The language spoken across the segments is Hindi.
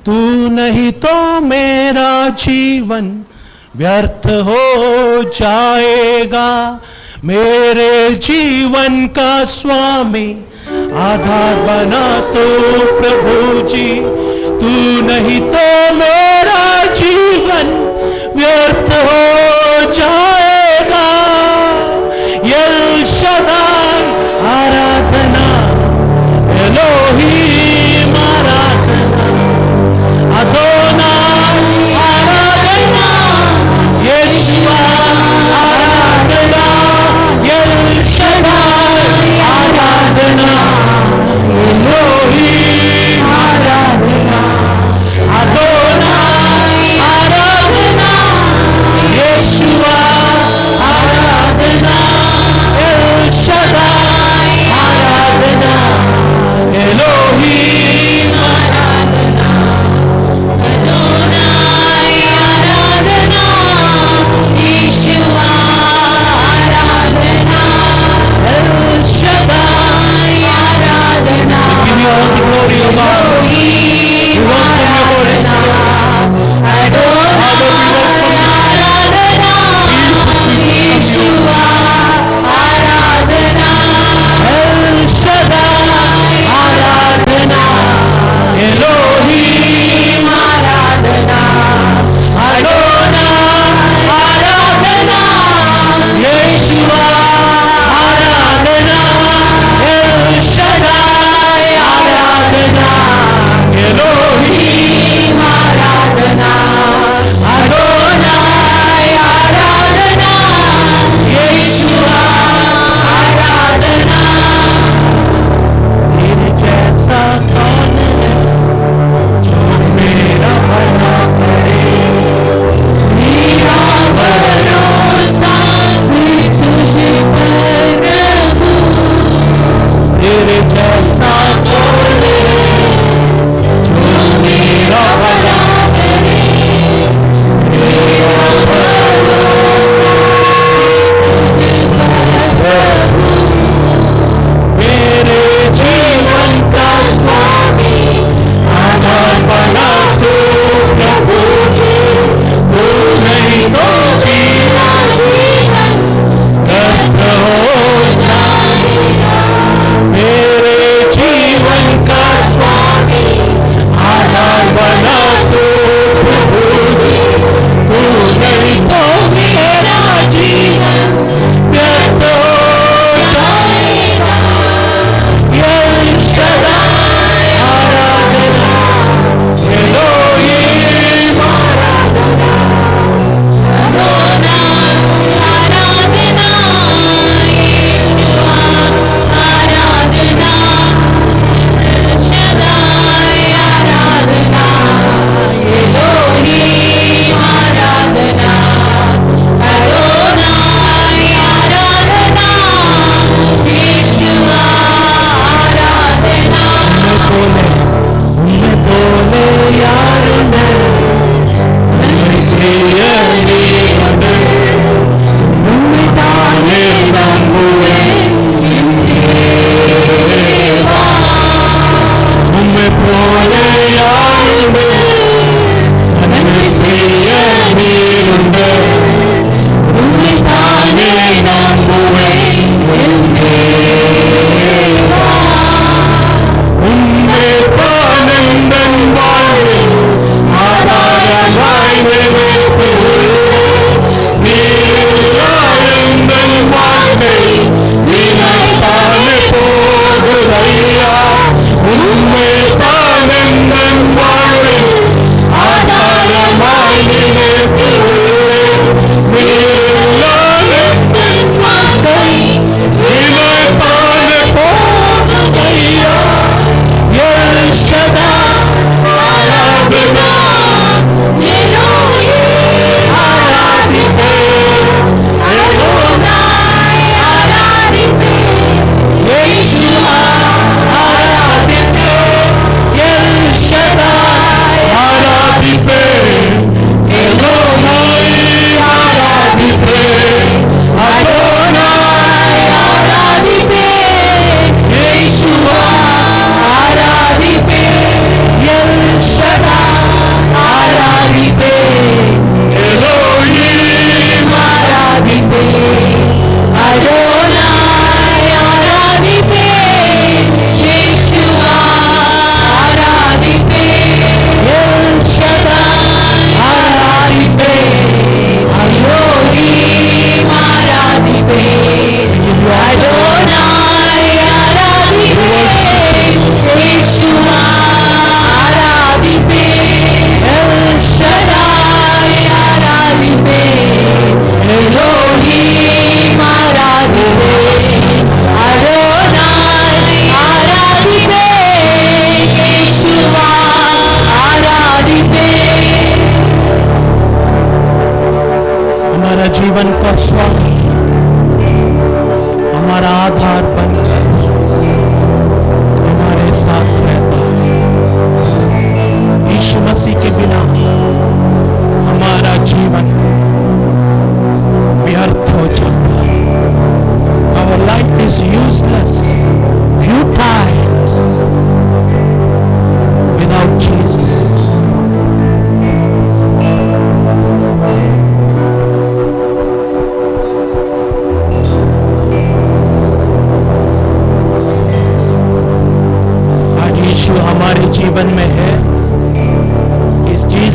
तू नहीं तो मेरा जीवन व्यर्थ हो जाएगा। मेरे जीवन का स्वामी आधार बना तो प्रभु जी, तू नहीं तो मेरा जीवन व्यर्थ हो जाएगा। एल शदाई आराधना, एलोहीम आराधना, अदोनाई आराधना, यीशुआ आराधना, एल शदाई आराधना, एलोहीम आराधना,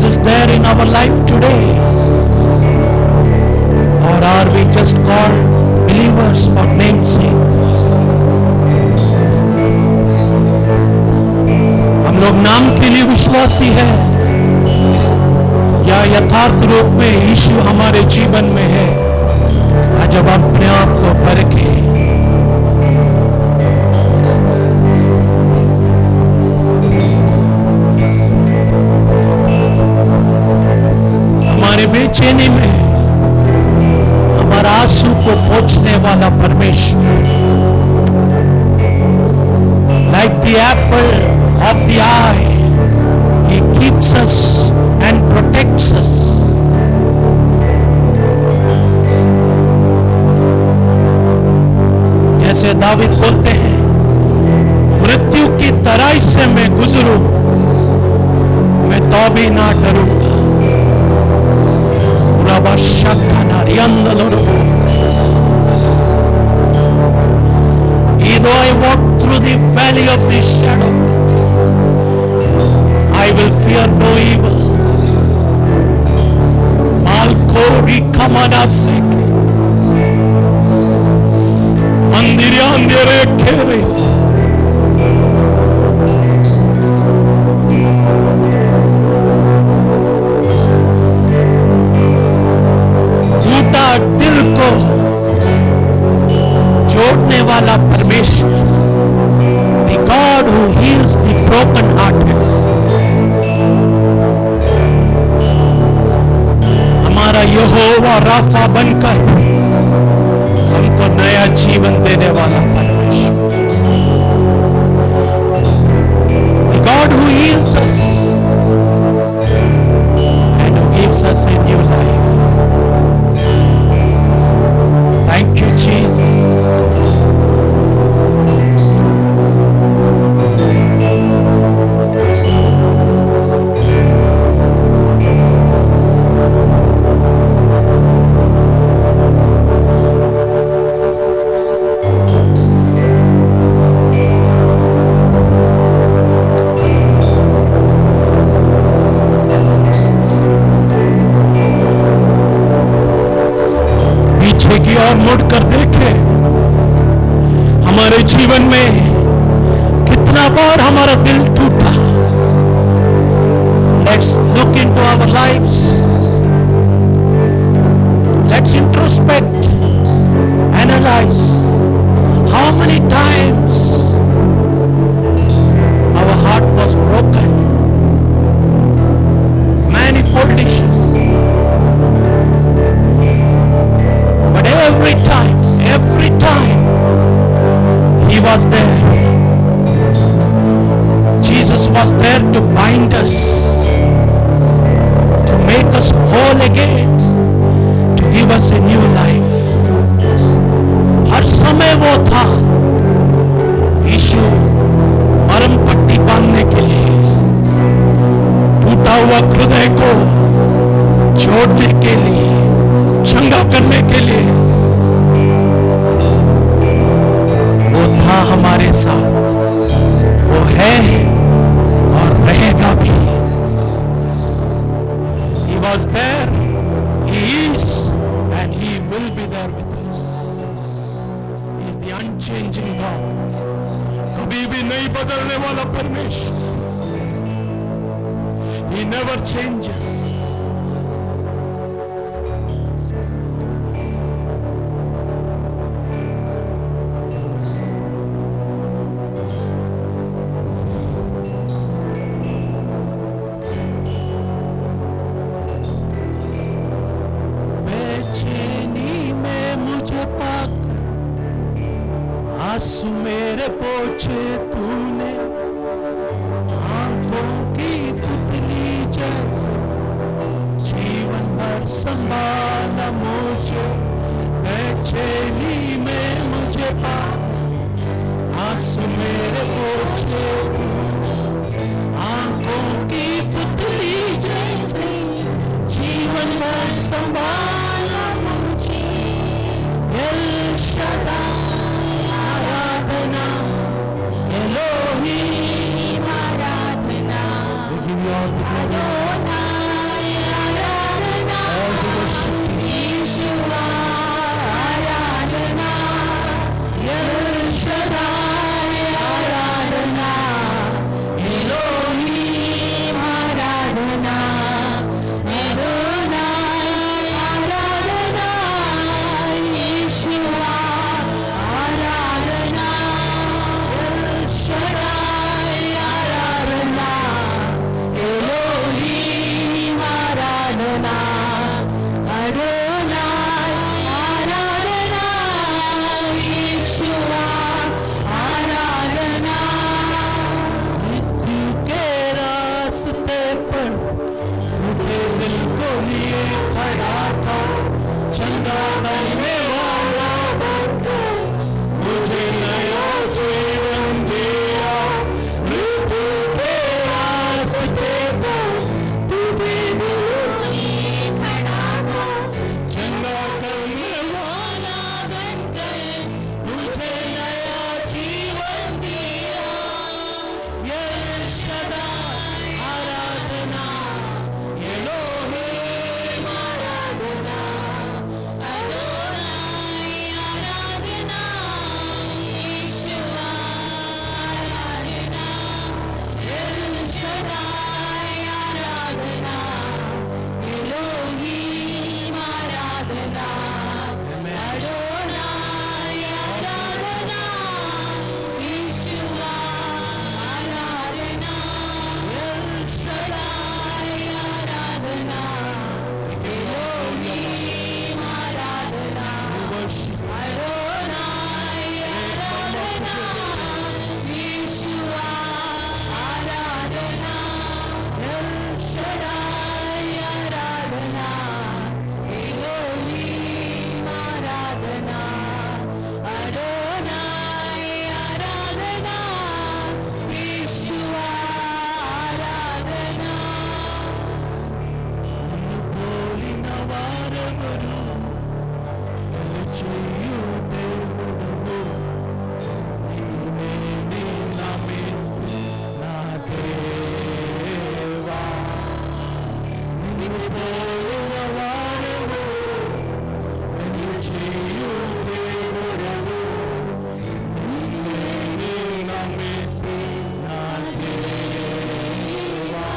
Jesus there in our life today? Or are we just called believers for name's sake? हम लोग नाम के लिए विश्वासी हैं या यथार्थ रूप में यीशु हमारे जीवन में है? आज जब हम अपने आप को परखें, हमारे बेचैनी में हमारा आंसू को पोंछने वाला परमेश्वर, like the apple of the eye, He keeps us and protects us. जैसे दावीद बोलते हैं, मृत्यु की तराई से मैं गुजरूं, मैं तो भी ना डरूंगा। Though I walk through the valley of the shadow, I will fear no evil. Malkori kamanaseke, andire andere kere. टूटा दिल को जोड़ने वाला परमेश्वर, the God who heals the broken hearted, हमारा यहोवा राफा बनकर हमको नया जीवन देने वाला परमेश्वर, the God who heals us and who gives us a new life. Thank you, Jesus. और मुड़कर देखे हमारे जीवन में कितना बार हमारा दिल टूटा। Let's look into our lives. Let's introspect, analyze how many times our heart was broken. Manifold issues. Every time He was there. Jesus was there to bind us, to make us whole again, to give us a new life. हर समय वो था यीशु मरम पट्टी बांधने के लिए, टूटा हुआ हृदय को जोड़ने के लिए, चंगा करने के लिए वो था हमारे साथ, वो है और रहेगा भी। He was there, He is, and He will be there with us. He is the unchanging God. कभी भी नहीं बदलने वाला परमेश्वर। He never changes. आंसू मेरे पोछे तूने, आंखों की पुतली जैसे जीवन भर संभाला मुझे, बेचैनी में मुझे पाकर। आंसू मेरे पोछे तूने, आंखों की पुतली जैसे जीवन भर संभाला मुझे। L Shaddai Elohim Aradhana, we give you all the glory. खड़ा था, चंगा करने वाला बनकर मुझे नया जीवन दिया। मृत्यु के रास्ते पर तू भी खड़ा था, चंगा करने वाला बनकर मुझे नया जीवन दिया। एल शदाई आराधना, एलोहिम आराधना, अदोनाई आराधना, यीशुआ आराधना। एल शदाई आराधना, एलोहिम आराधना, अदोनाई आराधना, यीशुआ आराधना। एल शदाई आराधना, एलोहिम आराधना, अदोनाई आराधना, यीशुआ आराधना। एल शदाई आराधना, एलोहिम आराधना, अदोनाई आराधना, यीशुआ आराधना। పోలిన వారెవరు, నిలిచియు దేవుడవు, నీవే నీలమే నా దేవా. నిన్ను పోలిన వారెవరు, నిలిచియు దేవుడవు, నీవే నీలమే నా దేవా.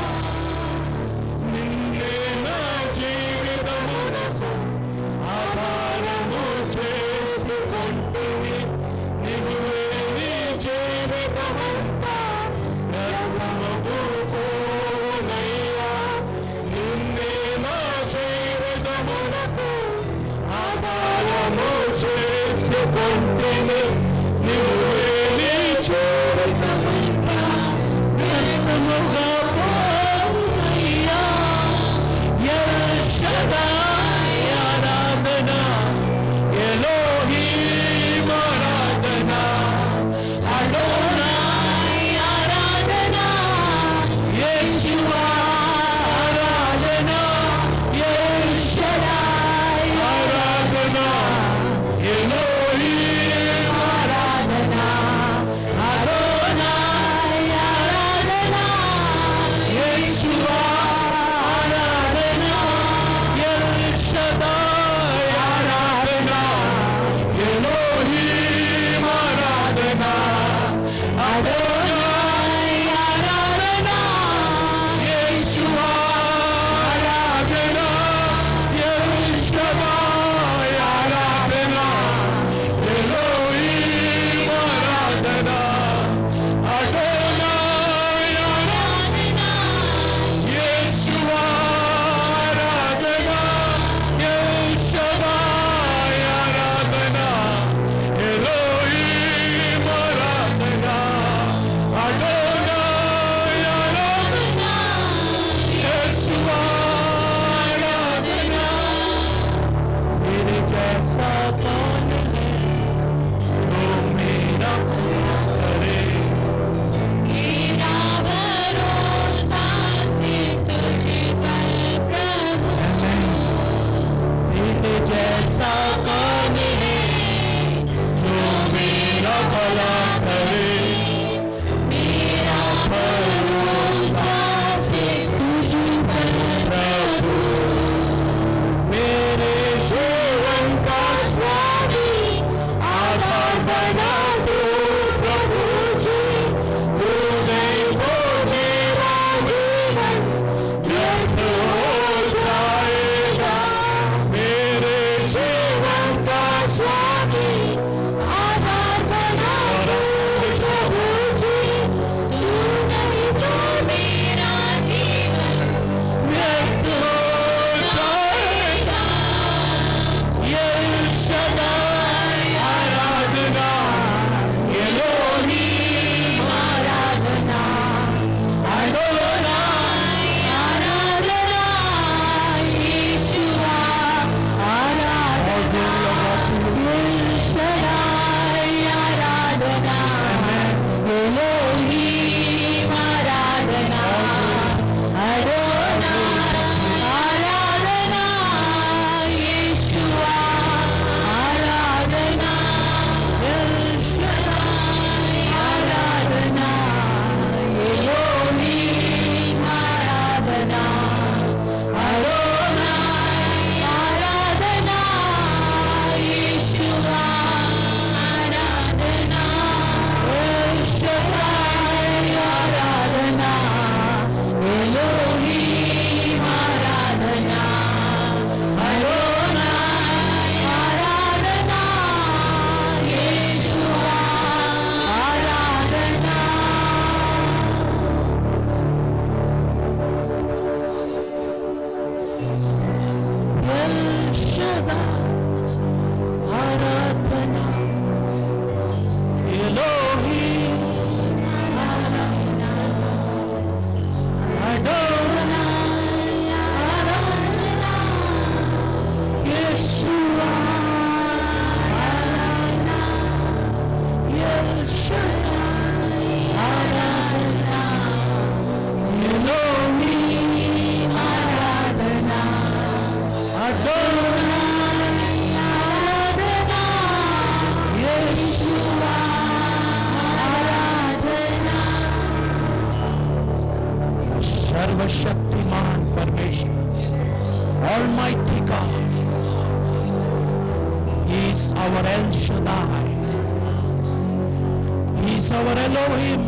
నిన్నే నా జీవితమునకు ఆధారము చేసుకుంటిని. నీవే నీ జీవితమంతా వ్యర్థమగు పోవునయ్యా. నిన్నే నా आराधना एलोहिम अडोनाई आराधना यीशुआ आराधना एल शदाई आराधना एलोहिम आराधना अडोनाई आराधना यीशुआ आराधना सर्वशक्तिमान परमेश्वर Almighty God He is our El Shaddai He is our Elohim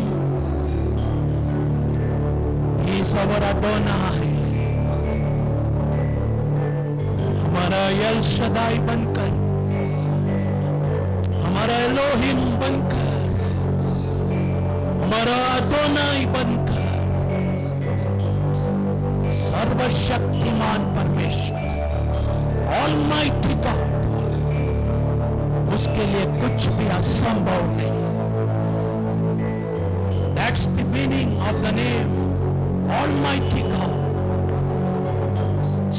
He is our Adonai हमारा El Shaddai बनकर हमारा Elohim बनकर हमारा Adonai बनकर सर्वशक्तिमान परमेश्वर Almighty God उसके लिए कुछ भी असंभव नहीं That's the meaning of the name Almighty God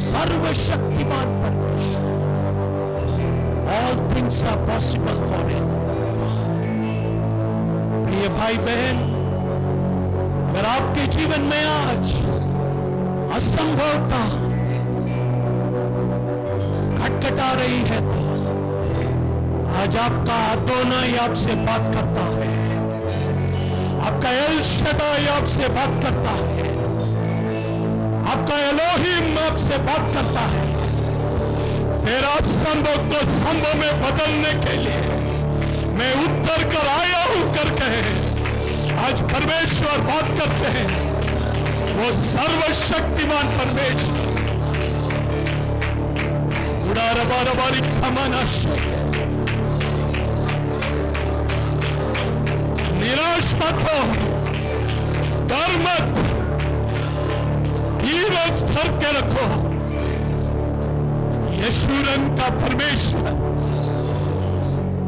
सर्वशक्तिमान परमेश्वर All things are possible for him प्रिय भाई बहन अगर आपके जीवन में आज असंभवता खटखटा रही है तो आज आपका अदोनाई आपसे बात करता है आपका एल शदाई आपसे बात करता है आपका एलोहिम आपसे बात करता है तेरा संभव को संभव में बदलने के लिए मैं उतर कर आया हूं करके आज परमेश्वर बात करते हैं वो सर्वशक्तिमान परमेश्वर उड़ारबारबारी खमनाश निराश मत हो डर मत धीरज धर के रखो यशूरन का परमेश्वर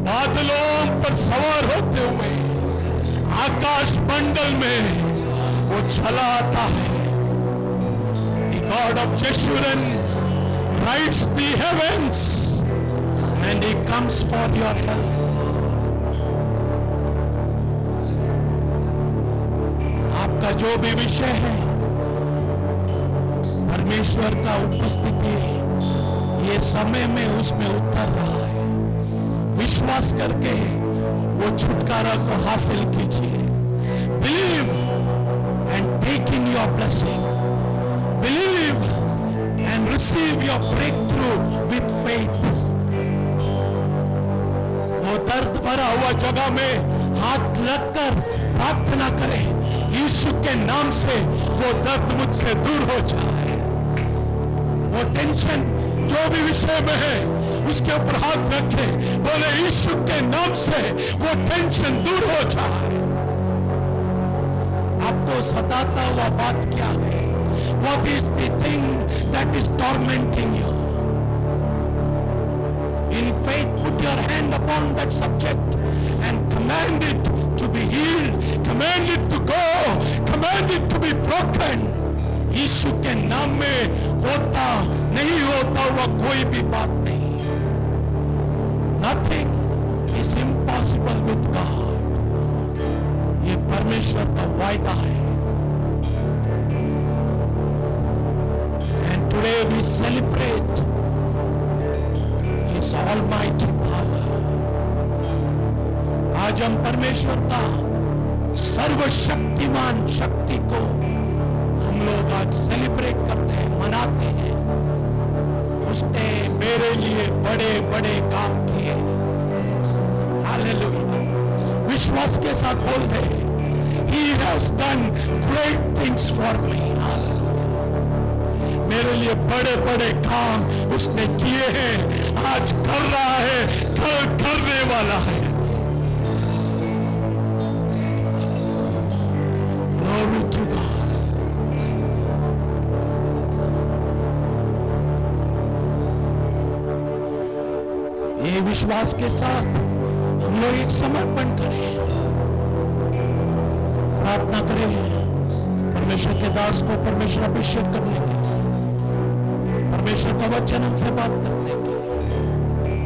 बादलों पर सवार होते हुए आकाश मंडल में वो चला आता है The God of Jeshurun rides the heavens and he comes for your help आपका जो भी विषय है परमेश्वर का उपस्थिति ये समय में उसमें उतर रहा है विश्वास करके वो छुटकारा को हासिल कीजिए Believe and take in your blessing. Believe and receive your breakthrough with faith. वो दर्द भरा हुआ जगह में हाथ रखकर प्रार्थना करें यीशु के नाम से वो दर्द मुझसे दूर हो जाए वो टेंशन जो भी विषय में है उसके ऊपर हाथ रखें बोले यीशु के नाम से वो टेंशन दूर हो जाए आपको सताता हुआ बात क्या है What is the thing that is tormenting you In faith put your hand upon that subject and command it to be healed command it to go command it to be broken यीशु के नाम में होता नहीं होता हुआ कोई भी बात नहीं Nothing is impossible with God ये परमेश्वर का वायदा है And today we celebrate His almighty power आज हम परमेश्वर का सर्वशक्तिमान शक्ति को हम लोग आज सेलिब्रेट करते हैं मनाते हैं उसने मेरे लिए बड़े बड़े काम किए हालेलुया विश्वास के साथ बोल दे He has done great things for me hallelujah मेरे लिए बड़े बड़े काम उसने किए हैं आज कर रहा है कल करने वाला है Glory to God ये विश्वास के साथ हम लोग एक समर्पण करें, प्रार्थना करें परमेश्वर के दास को परमेश्वर अभिषेक करने के लिए, परमेश्वर का वचन हमसे बात करने के लिए।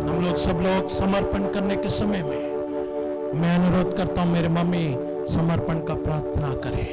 हम लोग सब लोग समर्पण करने के समय में मैं अनुरोध करता हूं मेरे मम्मी समर्पण का प्रार्थना करें।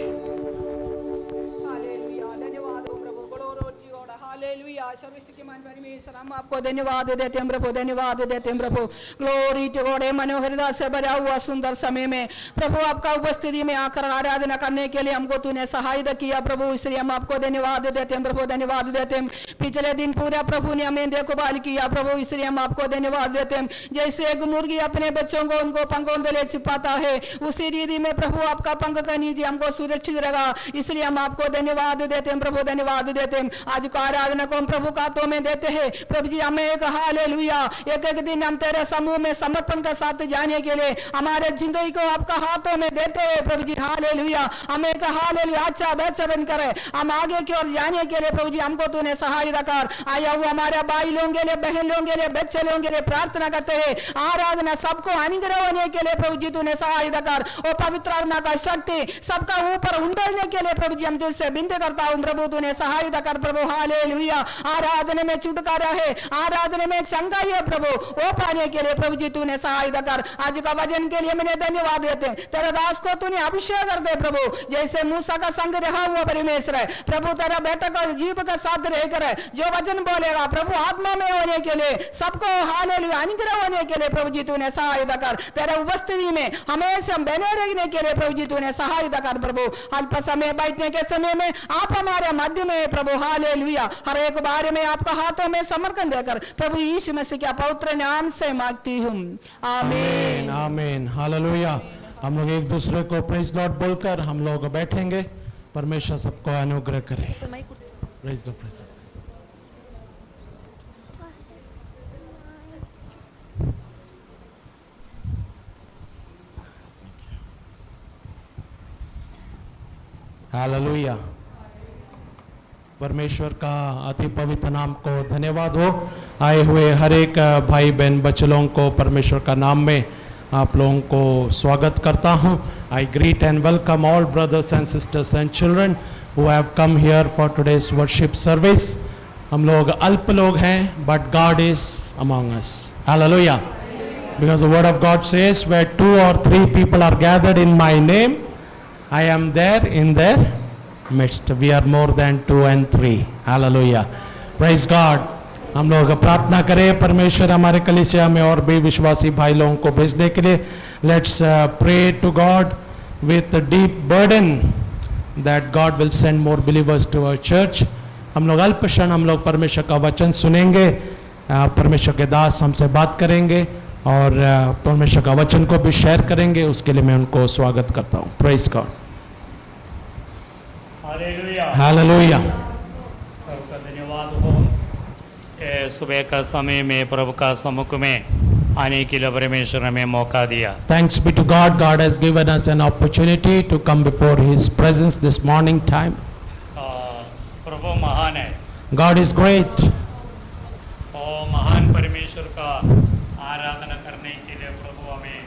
हम आपको धन्यवाद देते हैं प्रभु, धन्यवाद देते हैं प्रभु। Glory to God. मनोहरता से भरा हुआ सुंदर समय में प्रभु आपका उपस्थिति में आकर आराधना करने के लिए हमको तूने सहायता किया प्रभु, इसलिए हम आपको धन्यवाद देते हैं प्रभु, धन्यवाद देते हैं। पिछले दिन पूरा प्रभु ने हमें देखभाल किया प्रभु, इसलिए हम आपको धन्यवाद देते हैं। जैसे एक मुर्गी अपने बच्चों को उनको पंखों तले छिपाता है, उसी रीति में प्रभु आपका पंख का नीचे हमको सुरक्षित रखा, इसलिए हम आपको धन्यवाद देते हैं प्रभु, धन्यवाद देते हैं। आज का आराधना को हम प्रभु का हाथों में देते हैं प्रभु जी। हमें एक हालेलुया, एक एक दिन हम तेरे समूह में समर्पण के साथ जाने के लिए हमारे जिंदगी को आपका हाथों में देते हैं प्रभु जी। हालेलुया, हमें एक हालेलुया अच्छा बेहतर करे हम आगे की ओर जाने के लिए प्रभु जी हमको तूने सहायता कर। आया हुआ हमारे भाई लोगों के लिए, बहन लोगों के लिए, बच्चे लोगों के लिए प्रार्थना करते हैं। आराधना सबको अनुग्रह होने के लिए प्रभु जी तूने सहायता कर। और पवित्र आत्मा का शक्ति सबका ऊपर उंडलने के लिए प्रभु जी हम तुझसे विनती करता हूं प्रभु, तूने सहायता कर प्रभु। हालेलुया, आराधना में छुटकारा है, आराधना में चंगाई है प्रभु, वो पाने के लिए प्रभु जी तूने सहायता कर। आज का वचन के लिए मैंने धन्यवाद देते हैं। तेरे दास को तूने अभिषेक कर दे प्रभु, जैसे मूसा का संग रहा हुआ परमेश्वर है प्रभु, तेरा बेटा का जीव का साथ रहकर जो वचन बोलेगा प्रभु आत्मा में होने के लिए सबको हालेलुया अनुग्रह होने के लिए प्रभु जी तूने सहायता कर। तेरे उपस्थिति में हमेशा हम बने रहने के लिए प्रभु जी तूने सहायता कर प्रभु। अल्प समय बैठने के समय में आप हमारे मध्य में प्रभु। हालेलुया, हर एक बारे में आपका हाथों में समर्पण देकर प्रभु यीशु मसीह के पवित्र नाम से मांगती हूँ, आमीन आमीन। हालेलुया। हम लोग एक दूसरे को प्रेज लॉर्ड बोलकर हम लोग बैठेंगे। परमेश्वर सबको अनुग्रह करे। Praise Lord, praise Lord. Hallelujah. परमेश्वर का अति पवित्र नाम को धन्यवाद हो। आए हुए हर एक भाई बहन बच्चों को परमेश्वर का नाम में आप लोगों को स्वागत करता हूं। I greet and welcome all brothers and sisters and children who have come here for today's worship service. हम लोग अल्प लोग हैं but God is among us. Hallelujah. Because the word of God says where 2 or 3 people are gathered in my name, I am there in their midst. We are more than 2 and 3. Hallelujah. Praise God. हम लोग प्रार्थना करें परमेश्वर हमारे कलीसिया में और भी विश्वासी भाई लोगों को भेजने के लिए। Let's pray to God with a deep burden that God will send more believers to our church. हम लोग अल्प क्षण हम लोग परमेश्वर का वचन सुनेंगे। परमेश्वर के दास हमसे बात करेंगे और परमेश्वर का वचन को भी शेयर करेंगे। उसके लिए मैं उनको स्वागत करता हूँ। Praise God. हालेलुया। हालेलुया। प्रभु का धन्यवाद हो। सुबह का समय में प्रभु का सम्मुख में आने के लिए परमेश्वर ने हमें मौका दिया। Thanks be to God. God has given us an opportunity to come before His presence this morning time. प्रभु महान है। God is great. और महान परमेश्वर का आराधना करने के लिए प्रभु हमें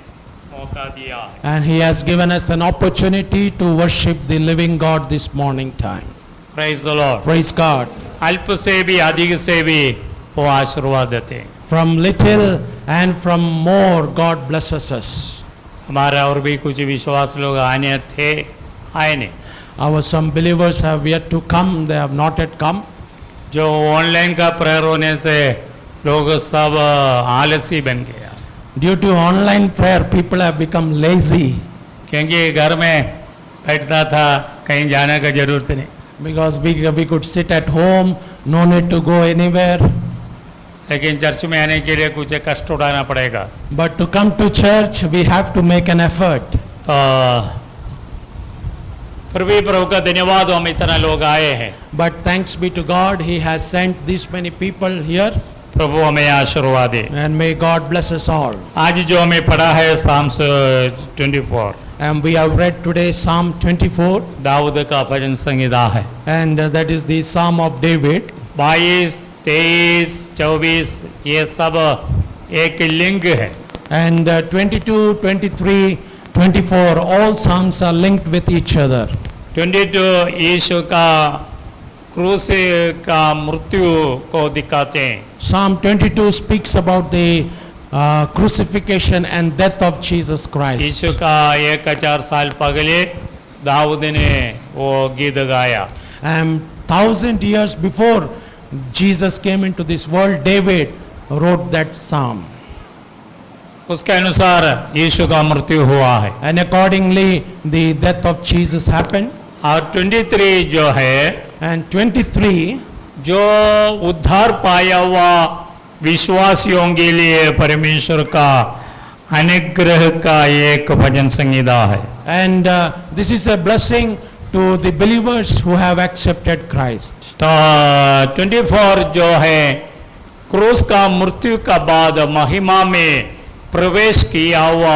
मौका दिया। And He has given us an opportunity to worship the living God this morning time. Praise the Lord. Praise God. अल्प से भी अधिक से भी वो आशीर्वाद देते हैं। From little and from more, God blesses us. हमारा और भी कुछ विश्वास लोग आने थे, आए नहीं। Our some believers have yet to come. They have not yet come. जो ऑनलाइन का प्रेयर होने से लोग सब आलसी बन गया। Due to online prayer, people have become lazy. क्योंकि घर में बैठता था, कहीं जाने का जरूरत नहीं। Because we could sit at home, no need to go anywhere. लेकिन चर्च में आने के लिए कुछ कष्ट उठाना पड़ेगा। But to come to church, we have to make an effort. फिर भी प्रभु का धन्यवाद, हम इतना लोग आए हैं। But thanks be to God, He has sent this many people here. प्रभु हमें आशीर्वाद दे। And may God bless us all. आज जो हमें पढ़ा है Psalms 24। And we have read today Psalm 24. Dawood का भजन संहिता है। And that is the Psalm of David. 22, 23, 24 ये सब एक लिंग है। And 22, 23, 24, all psalms are linked with each other. 22 यीशु का क्रूस का मृत्यु को दिखाते हैं। Psalm 22 speaks about the crucifixion and death of Jesus Christ. यीशु का 1000 साल पहले दाऊद ने वो गीत गाया। And 1000 years before Jesus came into this world, David wrote that psalm. उसके अनुसार यीशु का मृत्यु हुआ है। And accordingly, the death of Jesus happened. और 23 जो है, And 23, जो उद्धार पाया हुआ विश्वासियों के लिए परमेश्वर का अनुग्रह का एक भजन संगीता है। and this is a blessing to the believers who have accepted Christ. तो 24 जो है क्रूस का मृत्यु का बाद महिमा में प्रवेश किया हुआ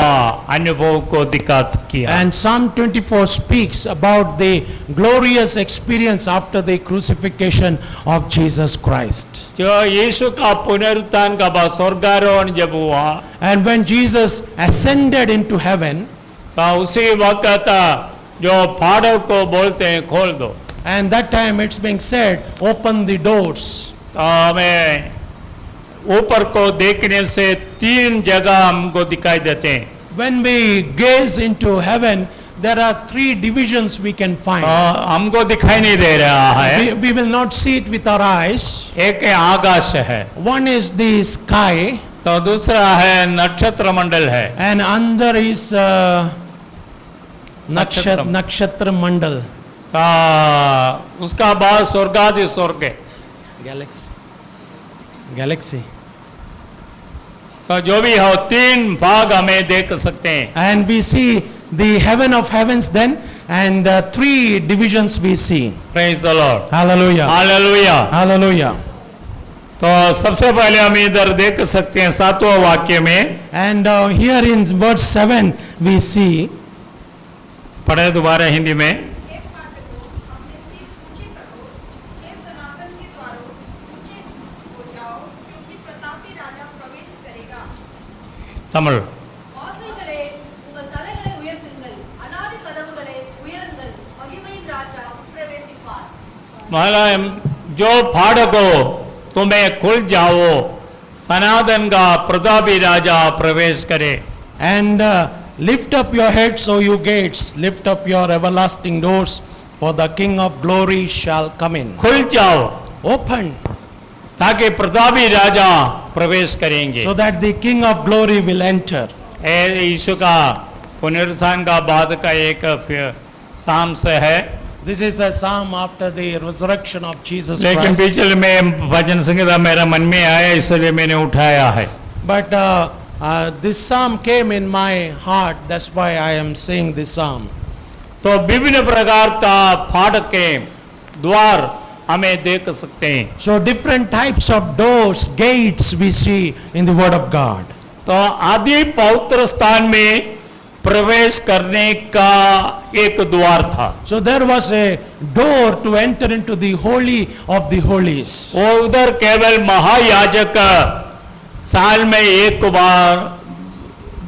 अनुभव को दिखात किया। And Psalm 24 speaks about the glorious experience after the crucifixion of Jesus Christ. जो यीशु का पुनरुत्थान का बाद स्वर्गारोहण जब हुआ, And when Jesus ascended into heaven, तो उसी वक्त जो फाड़क को बोलते हैं खोल दो, and that time it's being said, open the doors. तो हमें ऊपर को देखने से 3 जगह हमको दिखाई देते हैं। When we gaze into heaven, there are 3 divisions we can find. हमको दिखाई नहीं दे रहा है। We will not see it with our eyes. एक आकाश है, One is the sky, तो दूसरा है नक्षत्र मंडल है, and another is nakshatra mandal. तो उसका बाद स्वर्गादि स्वर्ग है। Galaxy. तो जो भी हो 3 भाग हमें देख सकते हैं। And we see the heaven of heavens then, and 3 divisions we see. Praise the Lord. Hallelujah. Hallelujah. Hallelujah. तो सबसे पहले हम इधर देख सकते हैं 7वां वाक्य में, And here in verse 7 we see, पढ़े दोबारा हिंदी में। हे फाटकों, अपने सिर ऊंचे करो, हे सनातन के द्वारों, ऊंचे हो जाओ, क्योंकि प्रतापी राजा प्रवेश करेगा। तमिल। வாசல்களே, உங்கள் தலைகளை உயர்த்துங்கள், அநாதி கதவுகளே உயருங்கள், மகிமையின் ராஜா பிரவேசிப்பார்। मतलब जो फाड़को तुम्हें खुल जाओ, सनातन का प्रतापी राजा प्रवेश करे। and lift up your heads, O you gates, lift up your everlasting doors, for the King of glory shall come in. खुल जाओ Open, ताकि प्रतापी राजा प्रवेश करेंगे। so that the King of glory will enter. यीशु का पुनरुत्थान का बाद का एक साम से है, This is a psalm after the resurrection of Jesus लेकिन Christ. बीच में भजन संगीता मेरा मन में आया, इसलिए मैंने उठाया है। But this psalm came in my heart, that's why I am saying this psalm. तो विभिन्न प्रकार का फाटक के द्वार हमें देख सकते हैं। So different types of doors, gates we see in the word of God. तो आदि पवित्र स्थान में प्रवेश करने का एक द्वार था। So there was a door to enter into the holy of the holies. वो उधर केवल महायाजक साल में एक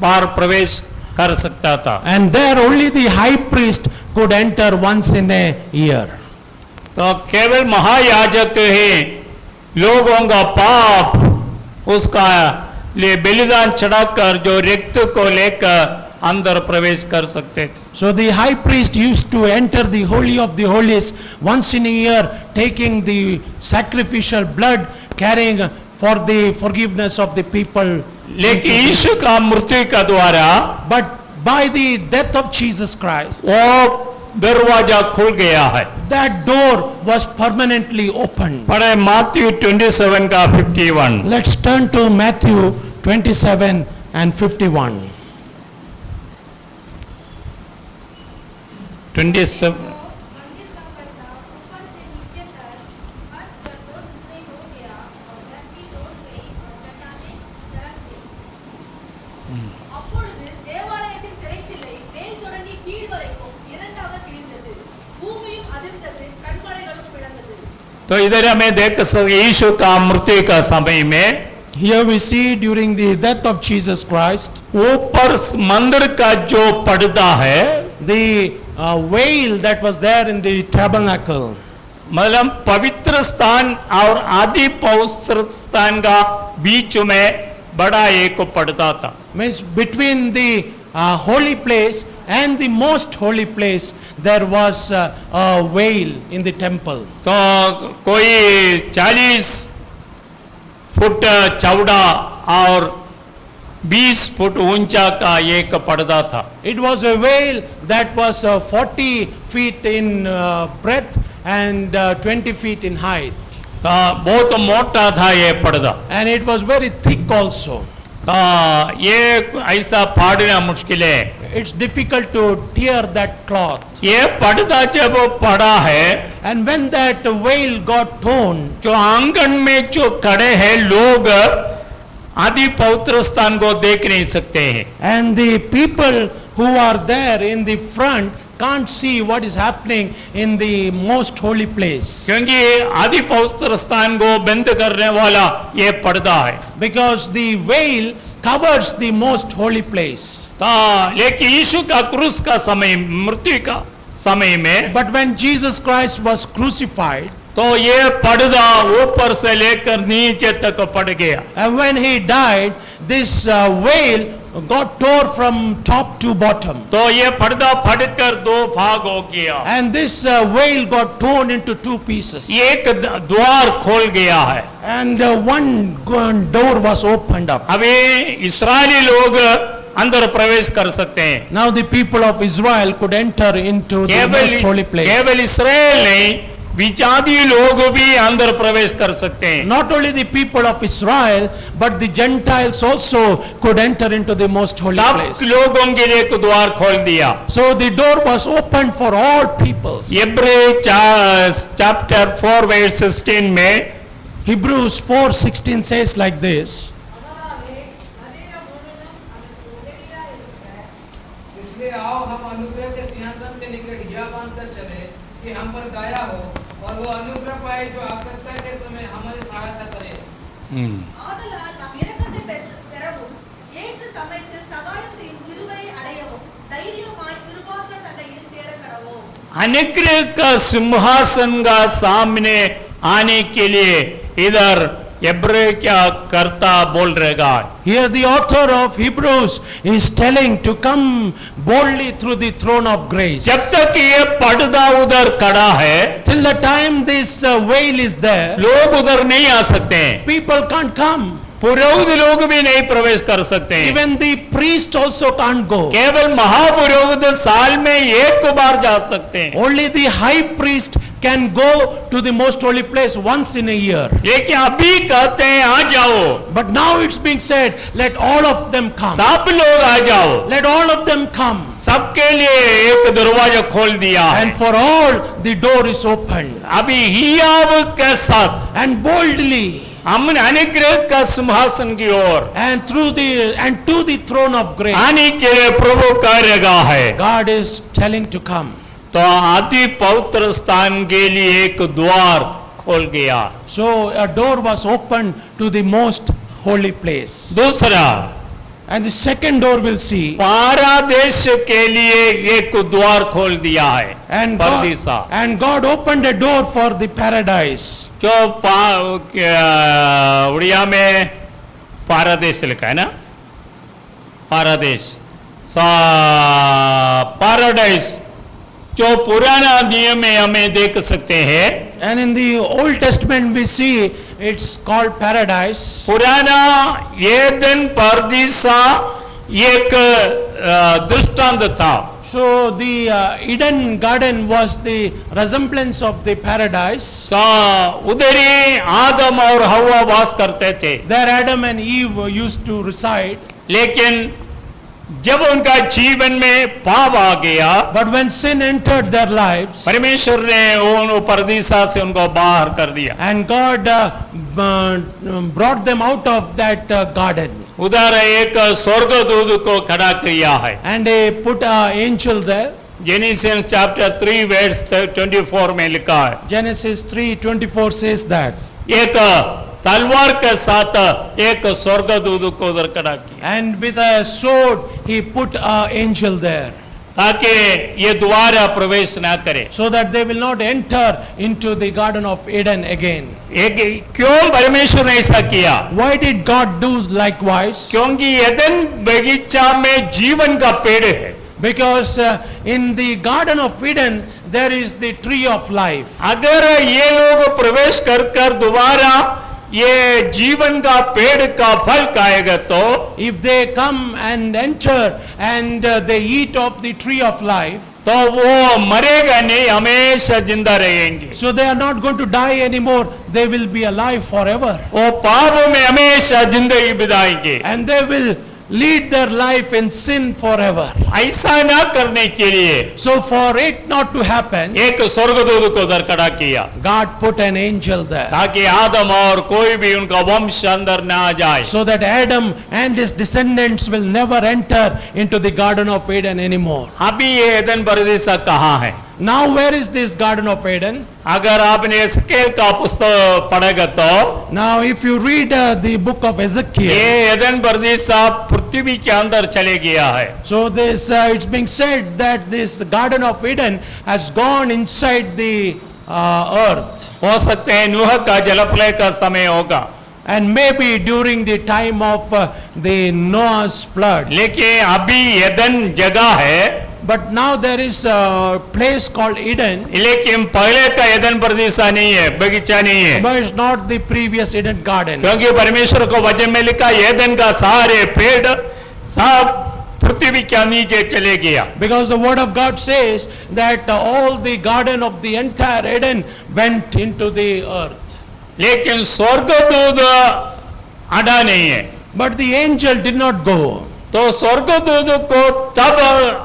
बार प्रवेश कर सकता था। And there only the high priest could enter once in a year. तो केवल महायाजक ही लोगों का पाप उसका लिए बलिदान चढ़ाकर जो रिक्त को लेकर अंदर प्रवेश कर सकते थे। So the high priest used to enter the holy of the holies once in a year, taking the sacrificial blood, carrying for the forgiveness of the people. लेकिन यीशु का मृत्यु का द्वारा But by the death of Jesus Christ, वो दरवाजा खुल गया है। that door was permanently opened. पढ़े मात्यु 27 का 51। Let's turn to Matthew 27 and 51. 27 मंदिर का पर्दा ऊपर से नीचे तक हर जगह टुकड़े हो गया और धरती टूट गई और चट्टानें सड़क गई। அப்பொழுது தேவாலயத்தின் திரைச்சிலை மேல் தொடங்கி கீழ் வரைக்கும் இரண்டாக கிழிந்தது, பூமியும் அதிர்ந்தது, கண்மலைகளும் பிளந்தது। तो इधर हमें देख सकते यीशु का मृत्यु का समय में Here we see during the death of Jesus Christ, ऊपर मंदिर का जो पर्दा है, the veil that was there in the tabernacle, मतलब पवित्र स्थान और आदि पवित्र स्थान का बीच में बड़ा एक पर्दा था। means between the holy place and the most holy place there was a veil in the temple. तो कोई 40 फुट चौड़ा और 20 फुट ऊंचा का एक पर्दा था। It was a veil that was 40 feet in breadth and 20 feet in height, तो बहुत मोटा था ये पर्दा। and it was very thick also. तो ये ऐसा फाड़ना मुश्किल है। It's difficult to tear that cloth. ये पर्दा जब पड़ा है, And when that veil got torn, जो आंगन में जो खड़े हैं लोग आदि पवित्र स्थान को देख नहीं सकते हैं। and the people who are there in the front can't see what is happening in the most holy place, क्योंकि आदि पवित्र स्थान को बंद करने वाला ये पर्दा है। because the veil covers the most holy place. लेकिन यीशु का क्रूस का समय, मृत्यु का समय में, But when Jesus Christ was crucified, तो ये पर्दा ऊपर से लेकर नीचे तक पड़ गया। and when he died, this veil got tore from top to bottom, तो ये पर्दा फटकर दो भाग हो गया। and this veil got torn into two pieces, एक द्वार खोल गया है। and one door was opened up. अभी इस्राएली लोग अंदर प्रवेश कर सकते हैं। Now the people of Israel could enter into the most holy place. केवल इस्राएल नहीं, विजाती लोग भी अंदर प्रवेश कर सकते हैं। Not only the people of Israel, but the Gentiles also could enter into the most holy सब place. लोगों के लिए एक द्वार खोल दिया। So the door was opened for all peoples. इब्री चैप्टर 4 वर्स 16 में Hebrews 4:16 says like this, इसलिए आओ हम अनुग्रह के सिंहासन के निकट यह बांधकर चले कि हम पर दया हो और वो अनुग्रह पाए जो आवश्यकता के समय हमारी सहायता करे। ஆதலால் நாம் இரக்கத்தை பெறவும் ஏற்ற சமயத்தில் சகாயம் செய்யும் கிருபையை அடையவும் தைரியமாய் கிருபாசன தண்டையில் சேர கடவோம்। अनुग्रह का सिंहासन का सामने आने के लिए इधर इब्री क्या करता बोल रहेगा। here the author of Hebrews is telling to come boldly through the throne of grace. जब तक ये पर्दा उधर खड़ा है, Till the time this veil is there, लोग उधर नहीं आ सकते हैं। people can't come. पुरोहित लोग भी नहीं प्रवेश कर सकते हैं। Even the priest also can't go. केवल महापुरोहित साल में एक बार जा सकते हैं। Only the high priest can go to the most holy place once in a year. लेकिन अभी कहते हैं आ जाओ, But now it's being said, let all of them come. सब लोग आ जाओ। Let all of them come. सबके लिए एक दरवाजा खोल दिया है। And for all the door is opened. अभी हियाव के साथ And boldly हम अनुग्रह का सिंहासन की ओर and to the throne of grace, आने के लिए प्रभु करेगा है। God is telling to come. तो आदि पवित्र स्थान के लिए एक द्वार खोल गया। So a door was opened to the most holy place. दूसरा, And the second door we'll see. पारादेश के लिए एक द्वार खोल दिया है। And परदीसा God opened a door for the paradise. जो उड़िया में पारादेश लिखा है ना, पारादेश पाराडाइस जो पुराना नियम में हमें देख सकते हैं। And in the Old Testament we see it's called paradise. पुराना एदन परदीसा एक दृष्टांत था। So the Eden garden was the resemblance of the paradise. तो उधर ही आदम और हव्वा वास करते थे। There Adam and Eve used to reside. लेकिन जब उनका जीवन में पाप आ गया, But when sin entered their lives, परमेश्वर ने उन परदीसा से उनको बाहर कर दिया। and God brought them out of that garden, उधर एक स्वर्गदूत को खड़ा किया है। and they put an angel there. Genesis chapter 3 verse 24 में लिखा है। Genesis 3:24 says that. एक तलवार के साथ एक स्वर्गदूत को उधर खड़ा किया, And with a sword, he put an angel there, ताकि ये दोबारा प्रवेश ना करे। so that they will not enter into the Garden of Eden again. एक क्यों परमेश्वर ने ऐसा किया? Why did God do likewise? क्योंकि एदन बगीचा में जीवन का पेड़ है। Because in the Garden of Eden, there is the tree of life. अगर ये लोग प्रवेश कर कर दोबारा ये जीवन का पेड़ का फल खाएगा तो If they come and enter and they eat of the tree of life, तो वो मरेगा नहीं, हमेशा जिंदा रहेंगे। so they are not going to die anymore, they will be alive forever. वो पापों में हमेशा जिंदगी बिताएंगे। And they will lead their life in sin forever. ऐसा ना करने के लिए So for it not to happen, एक स्वर्गदूत को उधर खड़ा किया, God put an angel there, ताकि आदम और कोई भी उनका वंश अंदर ना आ जाए। so that Adam and his descendants will never enter into the Garden of Eden anymore. अभी ये एदन परदेसा कहाँ है? Now where is this Garden of Eden? अगर आपने एस्केल का पुस्तक पढ़ेगा तो Now if you read the book of Ezekiel, ये एदन परदेसा पृथ्वी के अंदर चले गया है। so this it's being said that this Garden of Eden has gone inside the earth, हो सकते हैं नूह का जलप्रलय का समय होगा, and maybe during the time of the Noah's flood. लेकिन अभी एदन जगह है, But now there is a place called Eden, लेकिन पहले का एदन परदेसा नहीं है, बगीचा नहीं है। but it's not the previous Eden garden. क्योंकि परमेश्वर को वचन में लिखा एदन का सारे पेड़ सब पृथ्वी के नीचे चले गया। Because the word of God says that all the garden of the entire Eden went into the earth. लेकिन स्वर्गदूत अड़ा नहीं है, But the angel did not go. तो स्वर्गदूत को तब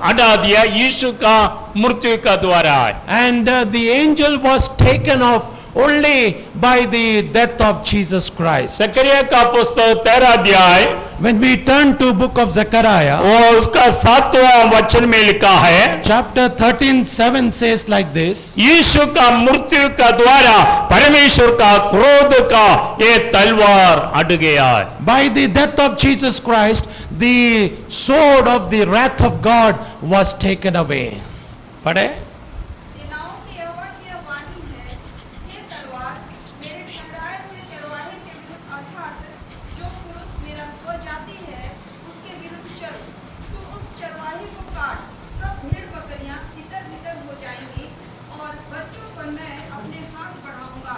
हटा दिया यीशु का मृत्यु का द्वारा है। And the angel was taken off only by the death of Jesus Christ. जकरिया का पुस्तक 13 अध्याय When we turn to book of Zechariah, वो उसका 7वां वचन में लिखा है, chapter 13:7 says like this, यीशु का मृत्यु का द्वारा परमेश्वर का क्रोध का ये तलवार हट गया है। by the death of Jesus Christ, the sword of the wrath of God was taken away. पढ़े? सेनाओं के यहोवा की यह वाणी है, हे तलवार मेरे ठहराए हुए चरवाहे के विरुद्ध अर्थात जो पुरुष मेरा स्वजाति है उसके विरुद्ध चल। तू उस चरवाहे को काट, तब भेड़ बकरियां इधर उधर हो जाएंगी और बच्चों पर मैं अपने हाथ बढ़ाऊंगा।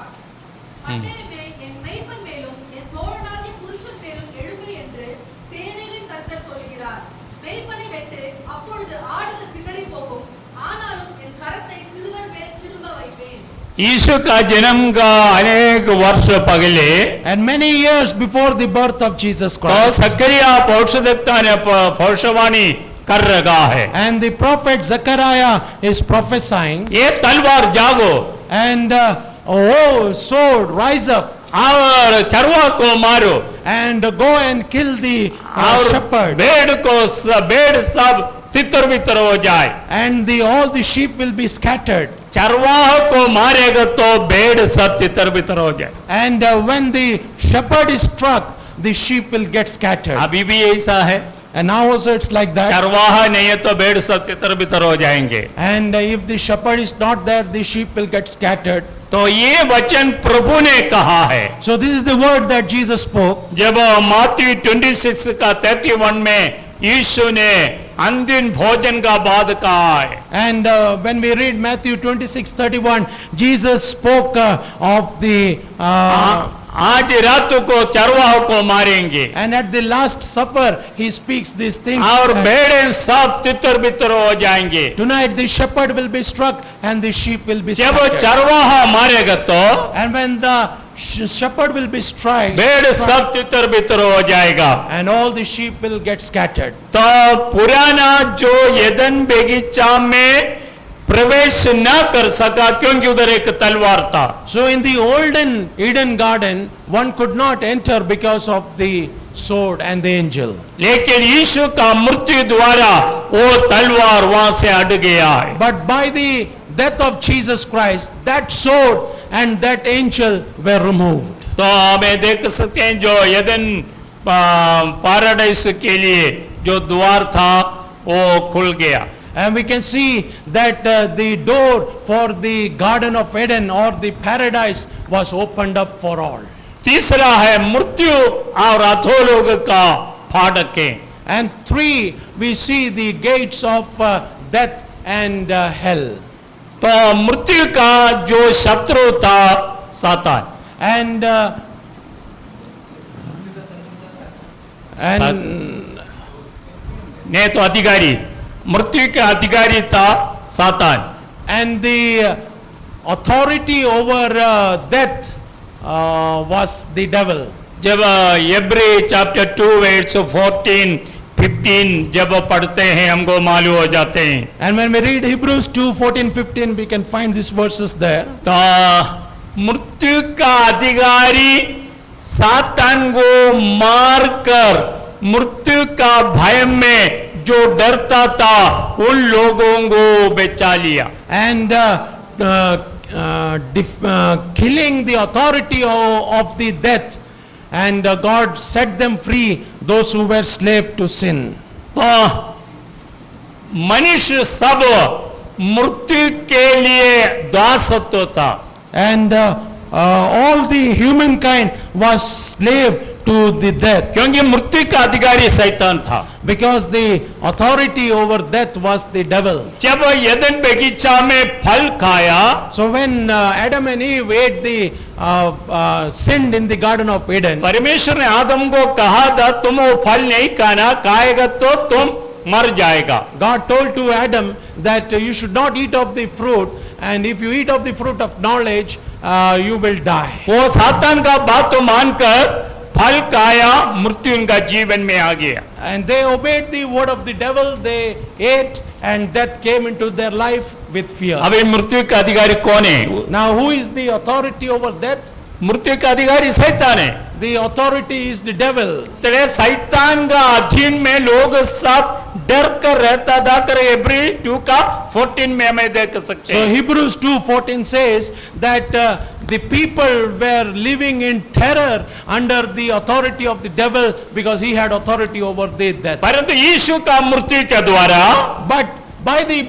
பட்டயமே என் மெய்ப்பன் மேலும் என் தோழனாகிய புருஷன் மேலும் எழும்பு என்று சேனைகளின் கர்த்தர் சொல்கிறார். மெய்ப்பனை வெட்டு, அப்பொழுது ஆடுகள் சிதறி போகும். ஆனாலும் என் கரத்தை சிறுவர் மேல் திரும்ப வைப்பேன். यीशु का जन्म का अनेक वर्ष पहले And many years before the birth of Jesus तो Christ, सक्रिया भविष्यद्वक्ता ने भविष्यवाणी कर रहा है, and the prophet Zechariah is prophesying, ये तलवार जागो and oh sword, rise up और चरवा को मारो and go and kill the और shepherd, भेड़ सब तितर बितर हो जाए। and all the sheep will be scattered. चरवाह को मारेगा तो भेड़ सब तितर बितर हो जाए। And when the shepherd is struck, the sheep will get scattered. अभी भी ऐसा है, And now also it's like that. चरवाहा नहीं है तो भेड़ सब तितर बितर हो जाएंगे। And if the shepherd is not there, the sheep will get scattered. तो ये वचन प्रभु ने कहा है। So this is the word that Jesus spoke. जब मत्ती 26 का 31 में यीशु ने अंतिम भोजन का बाद कहा है, And when we read Matthew 26:31, Jesus spoke of the आज रात को चरवाह को मारेंगे and at the last supper he speaks these things. और भेड़ें सब तितर बितर हो जाएंगे। Tonight the shepherd will be struck and the sheep will be जब scattered. चरवाहा मारेगा तो And when the shepherd will be struck, भेड़ सब तितर बितर हो जाएगा। and all the sheep will get scattered. तो पुराना जो एदन बगीचा में प्रवेश न कर सका क्योंकि उधर एक तलवार था। So in the olden Eden garden, one could not enter because of the sword and the angel. लेकिन यीशु का मृत्यु द्वारा वो तलवार वहां से हट गया है। But by the death of Jesus Christ, that sword and that angel were removed. तो तो हमें देख सकते हैं जो यदन पैराडाइज के लिए जो द्वार था वो खुल गया. And we can see that the door for the Garden of Eden or the paradise was opened up for all. तीसरा है मृत्यु और अधोलोक का फाटक है. And 3, we see the gates of death and hell. तो मृत्यु का जो शत्रु था सातान. And नहीं तो अधिकारी, मृत्यु का अधिकारी था सातान. and the authority over death was the devil. जब एब्री चैप्टर 2 वर्स 14 15 जब पढ़ते हैं हमको मालूम हो जाते हैं. And when we read Hebrews 2:14-15, we can find these verses there. तो मृत्यु का अधिकारी सातान को मारकर मृत्यु का भय में जो डरता था उन लोगों को बचा लिया. And killing the authority of the death, and God set them free, those who were slave to sin. तो मनुष्य सब मृत्यु के लिए दासत्व था. And all the humankind was slave to the death, क्योंकि मृत्यु का अधिकारी शैतान था. because the authority over death was the devil. जब यदन बगीचा में फल खाया, So when Adam and Eve ate the sinned in the Garden of Eden, परमेश्वर ने आदम को कहा था तुम वो फल नहीं खाना, खाएगा तो तुम मर जाएगा. God told to Adam that you should not eat of the fruit, and if you eat of the fruit of knowledge, you will die. वो सातान का बात तो मानकर फल खाया, मृत्यु उनका जीवन में आ गया. And they obeyed the word of the devil, they ate, and death came into their life with fear. अभी मृत्यु का अधिकारी कौन है? Now who is the authority over death? मृत्यु का अधिकारी शैतान है. The authority is the devil. तेरे शैतान का अधीन में लोग सब डर कर रहता था. कर एब्री 2 का 14 में हमें देख सकते So हैं. Hebrews 2:14 says that the people were living in terror under the authority of the devil, because he had authority over the death. परंतु यीशु का मृत्यु के द्वारा But by the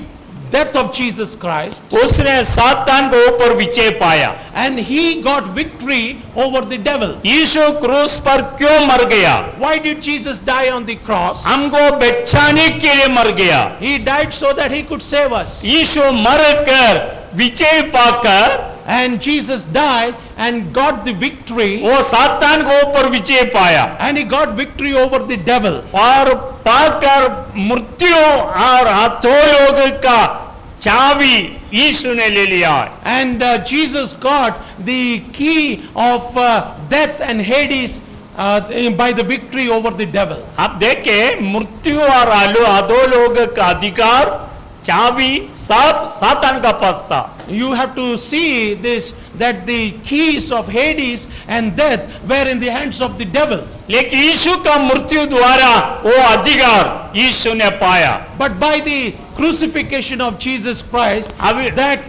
death of Jesus Christ, उसने सातान को ऊपर विजय पाया. and he got victory over the devil. यीशु क्रूस पर क्यों मर गया? Why did Jesus die on the cross? हमको बचाने के लिए मर गया. He died so that he could save us. यीशु मर कर विजय पाकर And Jesus died and got the victory, वो सातान को ऊपर विजय पाया and he got victory over the devil. और पाकर मृत्यु और अधोलोक का चाबी यीशु ने ले लिया. And Jesus got the key of death and Hades by the victory over the devil. आप देखें मृत्यु और अधोलोक का अधिकार चाबी सब सातान का पास था. You have to see this, that the keys of Hades and death were in the hands of the devil. लेकिन यीशु का मृत्यु द्वारा वो अधिकार यीशु ने पाया. But by the crucifixion of Jesus Christ, अभी that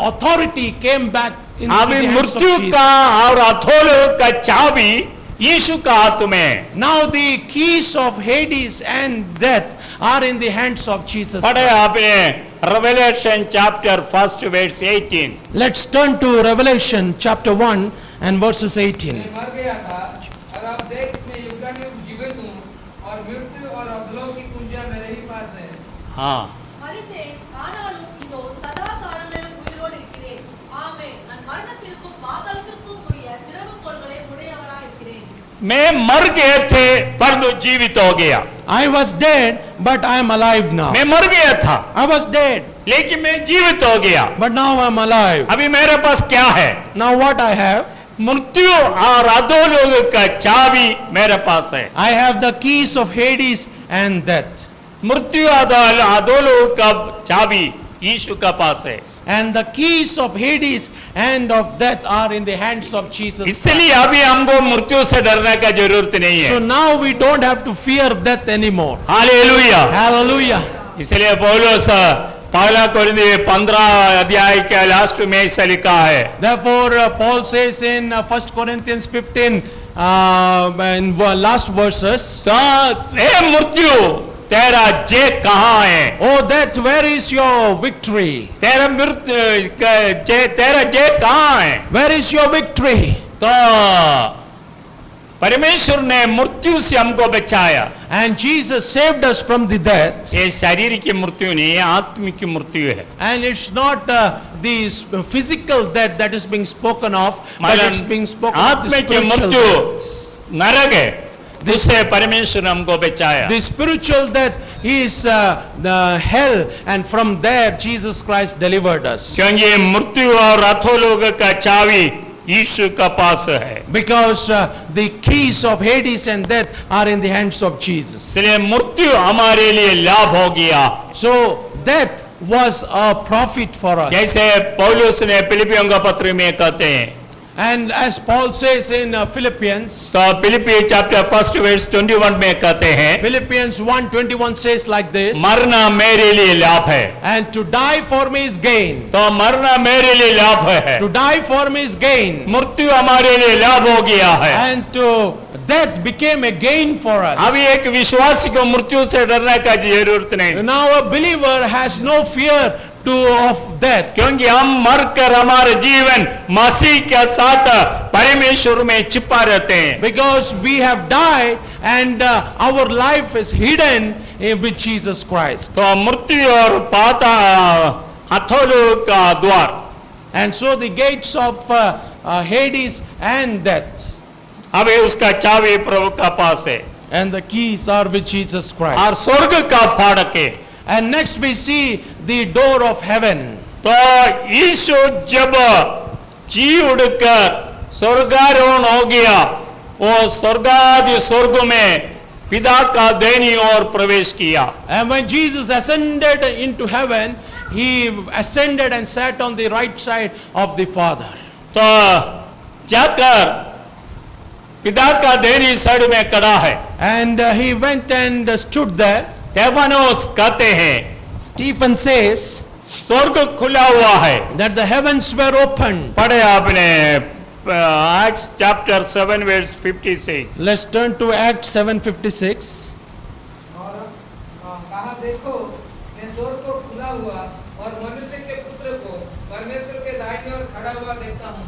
authority came back in the अभी hands of मृत्यु Jesus. का और अधोलोक का चाबी यीशु का हाथ में. Now the keys of Hades and death are in the hands of Jesus पढ़े Christ. आपने Revelation chapter 1 verse 18. Let's turn to Revelation chapter 1 and verses 18. मैं मर गया था और अब देख मैं युगानुयुग जीवित हूँ और मृत्यु और अधोलोक की कुंजियां मेरे ही पास है. हाँ, மரித்தேன் ஆனாலும் இதோ சதா காலங்களிலும் உயிரோடு இருக்கிறேன். ஆமென். நான் மரணத்திற்கும் பாதாளத்திற்கும் உரிய திறவுகோல்களை உடையவராய் இருக்கிறேன். मैं मर गए थे पर तो जीवित हो गया. I was dead, but I am alive now. मैं मर गया था I was dead, लेकिन मैं जीवित हो गया. but now I am alive. अभी मेरे पास क्या है? Now what I have? मृत्यु और अधोलोक का चाबी मेरे पास है. I have the keys of Hades and death. मृत्यु अधोलोक का चाबी यीशु का पास है. And the keys of Hades and of death are in the hands of Jesus Christ. इसलिए अभी हमको मृत्यु से डरने का जरूरत नहीं So है. now we don't have to fear death anymore. Hallelujah. Hallelujah. इसलिए पौलुस पहला कोरिन्थियों 15 अध्याय के लास्ट में ऐसा लिखा है। Therefore, Paul says in 1 Corinthians 15, in last verses, तो हे मृत्यु तेरा जय कहाँ है? "Oh, death, where is your victory? तेरा जय कहाँ है? Where is your victory?" तो परमेश्वर ने मृत्यु से हमको बचाया। And Jesus saved us from the death. ये शरीर की मृत्यु नहीं, ये आत्मिक की मृत्यु है। And it's not the physical death that is being spoken of, but it's being spoken of the आत्मिक की spiritual मृत्यु death. नरक है, जिससे परमेश्वर ने हमको बचाया। The spiritual death is the hell, and from there Jesus Christ delivered us. क्योंकि मृत्यु और अधोलोक का चाबी यीशु का पास है। Because the keys of Hades and death are in the hands of Jesus. इसलिए मृत्यु हमारे लिए लाभ हो गया। So death was a profit for us. जैसे पौलुस ने फिलिपियों का पत्र में कहते हैं, And as Paul says in Philippians, तो फिलिपी चैप्टर 1 वर्स 21 में कहते हैं, Philippians 1:21 says like this, मरना मेरे लिए लाभ है। "And to die for me is gain." तो मरना मेरे लिए लाभ है। To die for me is gain. मृत्यु हमारे लिए लाभ हो गया है। And to death became a gain for us. अभी एक विश्वासी को मृत्यु से डरने का जरूरत नहीं, Now a believer has no fear of death. क्योंकि हम मरकर हमारे जीवन मसीह के साथ परमेश्वर में छिपा रहते हैं। Because we have died and our life is hidden with Jesus Christ. तो मृत्यु और अधोलोक का द्वार, And so the gates of Hades and death, अभी उसका चाबी प्रभु का पास है and the keys are with Jesus और Christ. स्वर्ग का फाटक है। And next we see the door of heaven. तो यीशु जब जी उड़कर स्वर्गारोहण हो गया, वो स्वर्गादि स्वर्ग में पिता का देनी और प्रवेश किया। And when Jesus ascended into heaven, he ascended and sat on the right side of the Father. तो जाकर पिता का देनी साइड में खड़ा है। And he went and stood there. Stefanos कहते हैं, Stephen says स्वर्ग खुला हुआ है। that the heavens were opened. पढ़े आपने Acts chapter 7 verse 56। Let's turn to Acts 7:56. और कहा, देखो मैं स्वर्ग को खुला हुआ और मनुष्य के पुत्र को परमेश्वर के दाहिने ओर खड़ा हुआ देखता हूँ।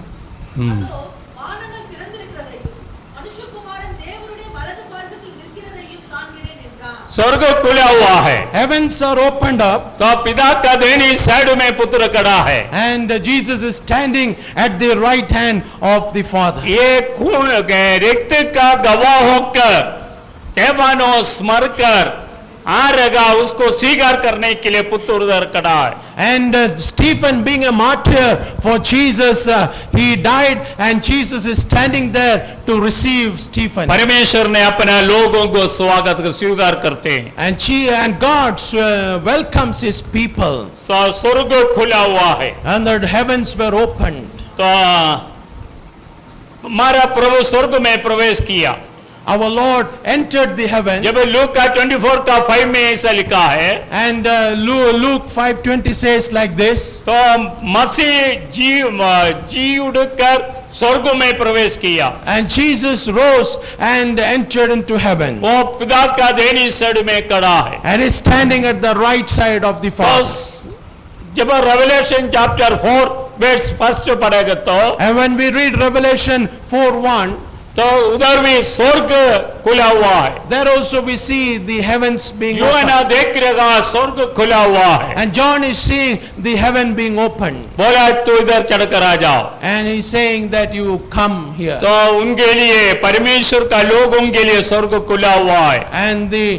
அதோ வானங்கள் திறந்திருக்கிறதையும் மனுஷகுமாரன் தேவனுடைய வலது பார்சத்தில் நிற்கிறதையும் காண்கிறேன் என்றான்। स्वर्ग खुला हुआ है, Heavens are opened up, तो पिता का देनी साइड में पुत्र खड़ा है। and Jesus is standing at the right hand of the Father. ये खून रिक्त का गवाह होकर स्टेफानोस मरकर आ रहेगा, उसको स्वीकार करने के लिए पुत्र उधर खड़ा है। And Stephen, being a martyr for Jesus, he died, and Jesus is standing there to receive Stephen. परमेश्वर ने अपने लोगों को स्वागत स्वीकार करते हैं। And God welcomes his people. तो स्वर्ग खुला हुआ है। And the heavens were opened. तो हमारा प्रभु स्वर्ग में प्रवेश किया। Our Lord entered the heaven. जब लूक का 24 का 5 में ऐसा लिखा है, And Luke 5:20 says like this. तो मसीह जी उड़कर स्वर्ग में प्रवेश किया। And Jesus rose and entered into heaven. वो पिता का देनी साइड में खड़ा है। And is standing at the right side of the Father. जब रेवलेशन चैप्टर 4 वर्स 1 पढ़ेगा तो, And when we read Revelation 4:1, तो उधर भी स्वर्ग खुला हुआ है। there also we see the heavens being यूहन्ना opened. देख रहेगा स्वर्ग खुला हुआ है। And John is seeing the heaven being opened. बोला तू इधर चढ़कर आ जाओ। And he's saying that you come here. तो उनके लिए, परमेश्वर का लोगों के लिए स्वर्ग खुला हुआ है। And the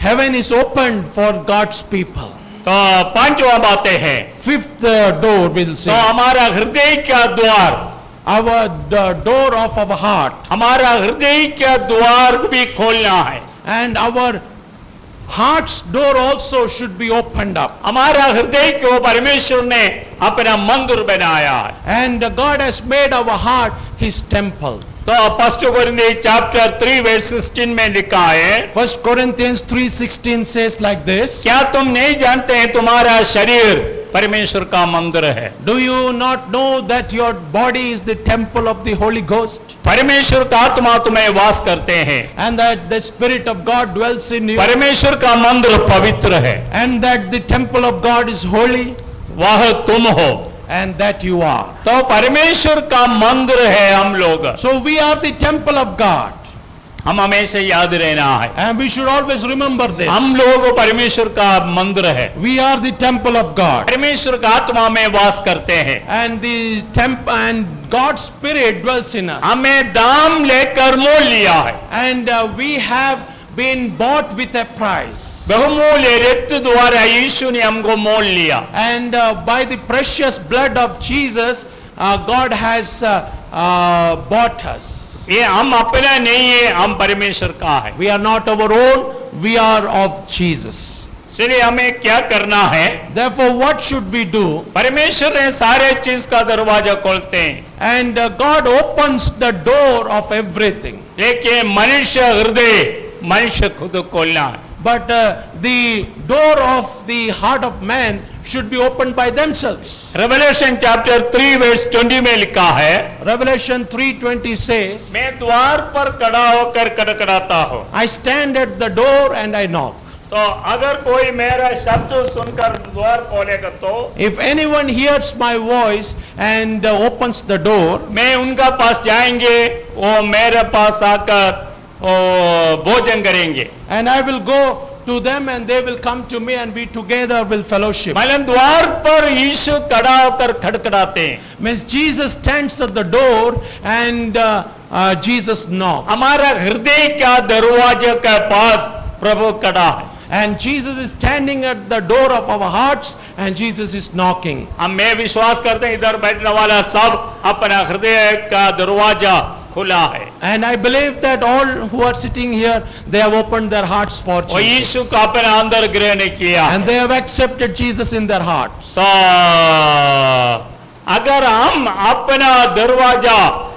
heaven is opened for God's people. तो पांचवा बातें हैं। Fifth door we'll तो say. हमारा हृदय का द्वार, The door of our heart. हमारा हृदय का द्वार भी खोलना है। And our heart's door also should be opened up. हमारा हृदय को परमेश्वर ने अपना मंदिर बनाया है। And God has made our heart his temple. तो फर्स्ट कोरिन्थियंस चैप्टर 3 वर्स 16 में लिखा है, 1 Corinthians 3:16 says like this. क्या तुम नहीं जानते हैं तुम्हारा शरीर परमेश्वर का मंदिर है? Do you not know that your body is the temple of the Holy Ghost, परमेश्वर का आत्मा तुम्हें वास करते हैं, and that the Spirit of God dwells in you, परमेश्वर का मंदिर पवित्र है, and that the temple of God is holy, वह तुम हो। and that you are. तो परमेश्वर का मंदिर है हम लोग, So we are the temple of God, हम हमेशा याद रहना है, and we should always remember this. हम लोग परमेश्वर का मंदिर है, We are the temple of God, परमेश्वर का आत्मा में वास करते हैं, and the temple and God's Spirit dwells in us, हमें दाम लेकर मोल लिया है, and we have been bought with a price, बहुमूल्य रक्त द्वारा यीशु ने हमको मोल लिया, and by the precious blood of Jesus, God has bought us. ये हम अपना नहीं है, हम परमेश्वर का है। We are not our own, we are of Jesus. इसलिए हमें क्या करना है? Therefore, what should we do? परमेश्वर ने सारे चीज का दरवाजा खोलते हैं, And God opens the door of everything. लेकिन मनुष्य हृदय मनुष्य खुद खोलना है। But the door of the heart of man should be opened by themselves. Revelation chapter 3 verse 20 में लिखा है, Revelation 3:20 says, मैं द्वार पर खड़ा होकर खड़खड़ाता हूँ, I stand at the door and I knock. तो अगर कोई मेरा शब्द सुनकर द्वार खोलेगा तो If anyone hears my voice and opens the door, मैं उनका पास जाएंगे, वो मेरे पास आकर वो भोजन करेंगे, and I will go to them and they will come to me and we together will fellowship. मतलब द्वार पर यीशु खड़ा होकर खड़खड़ाते हैं, Means Jesus stands at the door and Jesus knocks. हमारा हृदय का दरवाजे के पास प्रभु खड़ा है, And Jesus is standing at the door of our hearts and Jesus is knocking. हम मैं विश्वास करते हैं इधर बैठने वाला सब अपना हृदय का दरवाजा खुला है, And I believe that all who are sitting here, they have opened their hearts for और यीशु Jesus. का अपने अंदर ग्रहण किया है। And they have accepted Jesus in their hearts. तो अगर हम अपना दरवाजा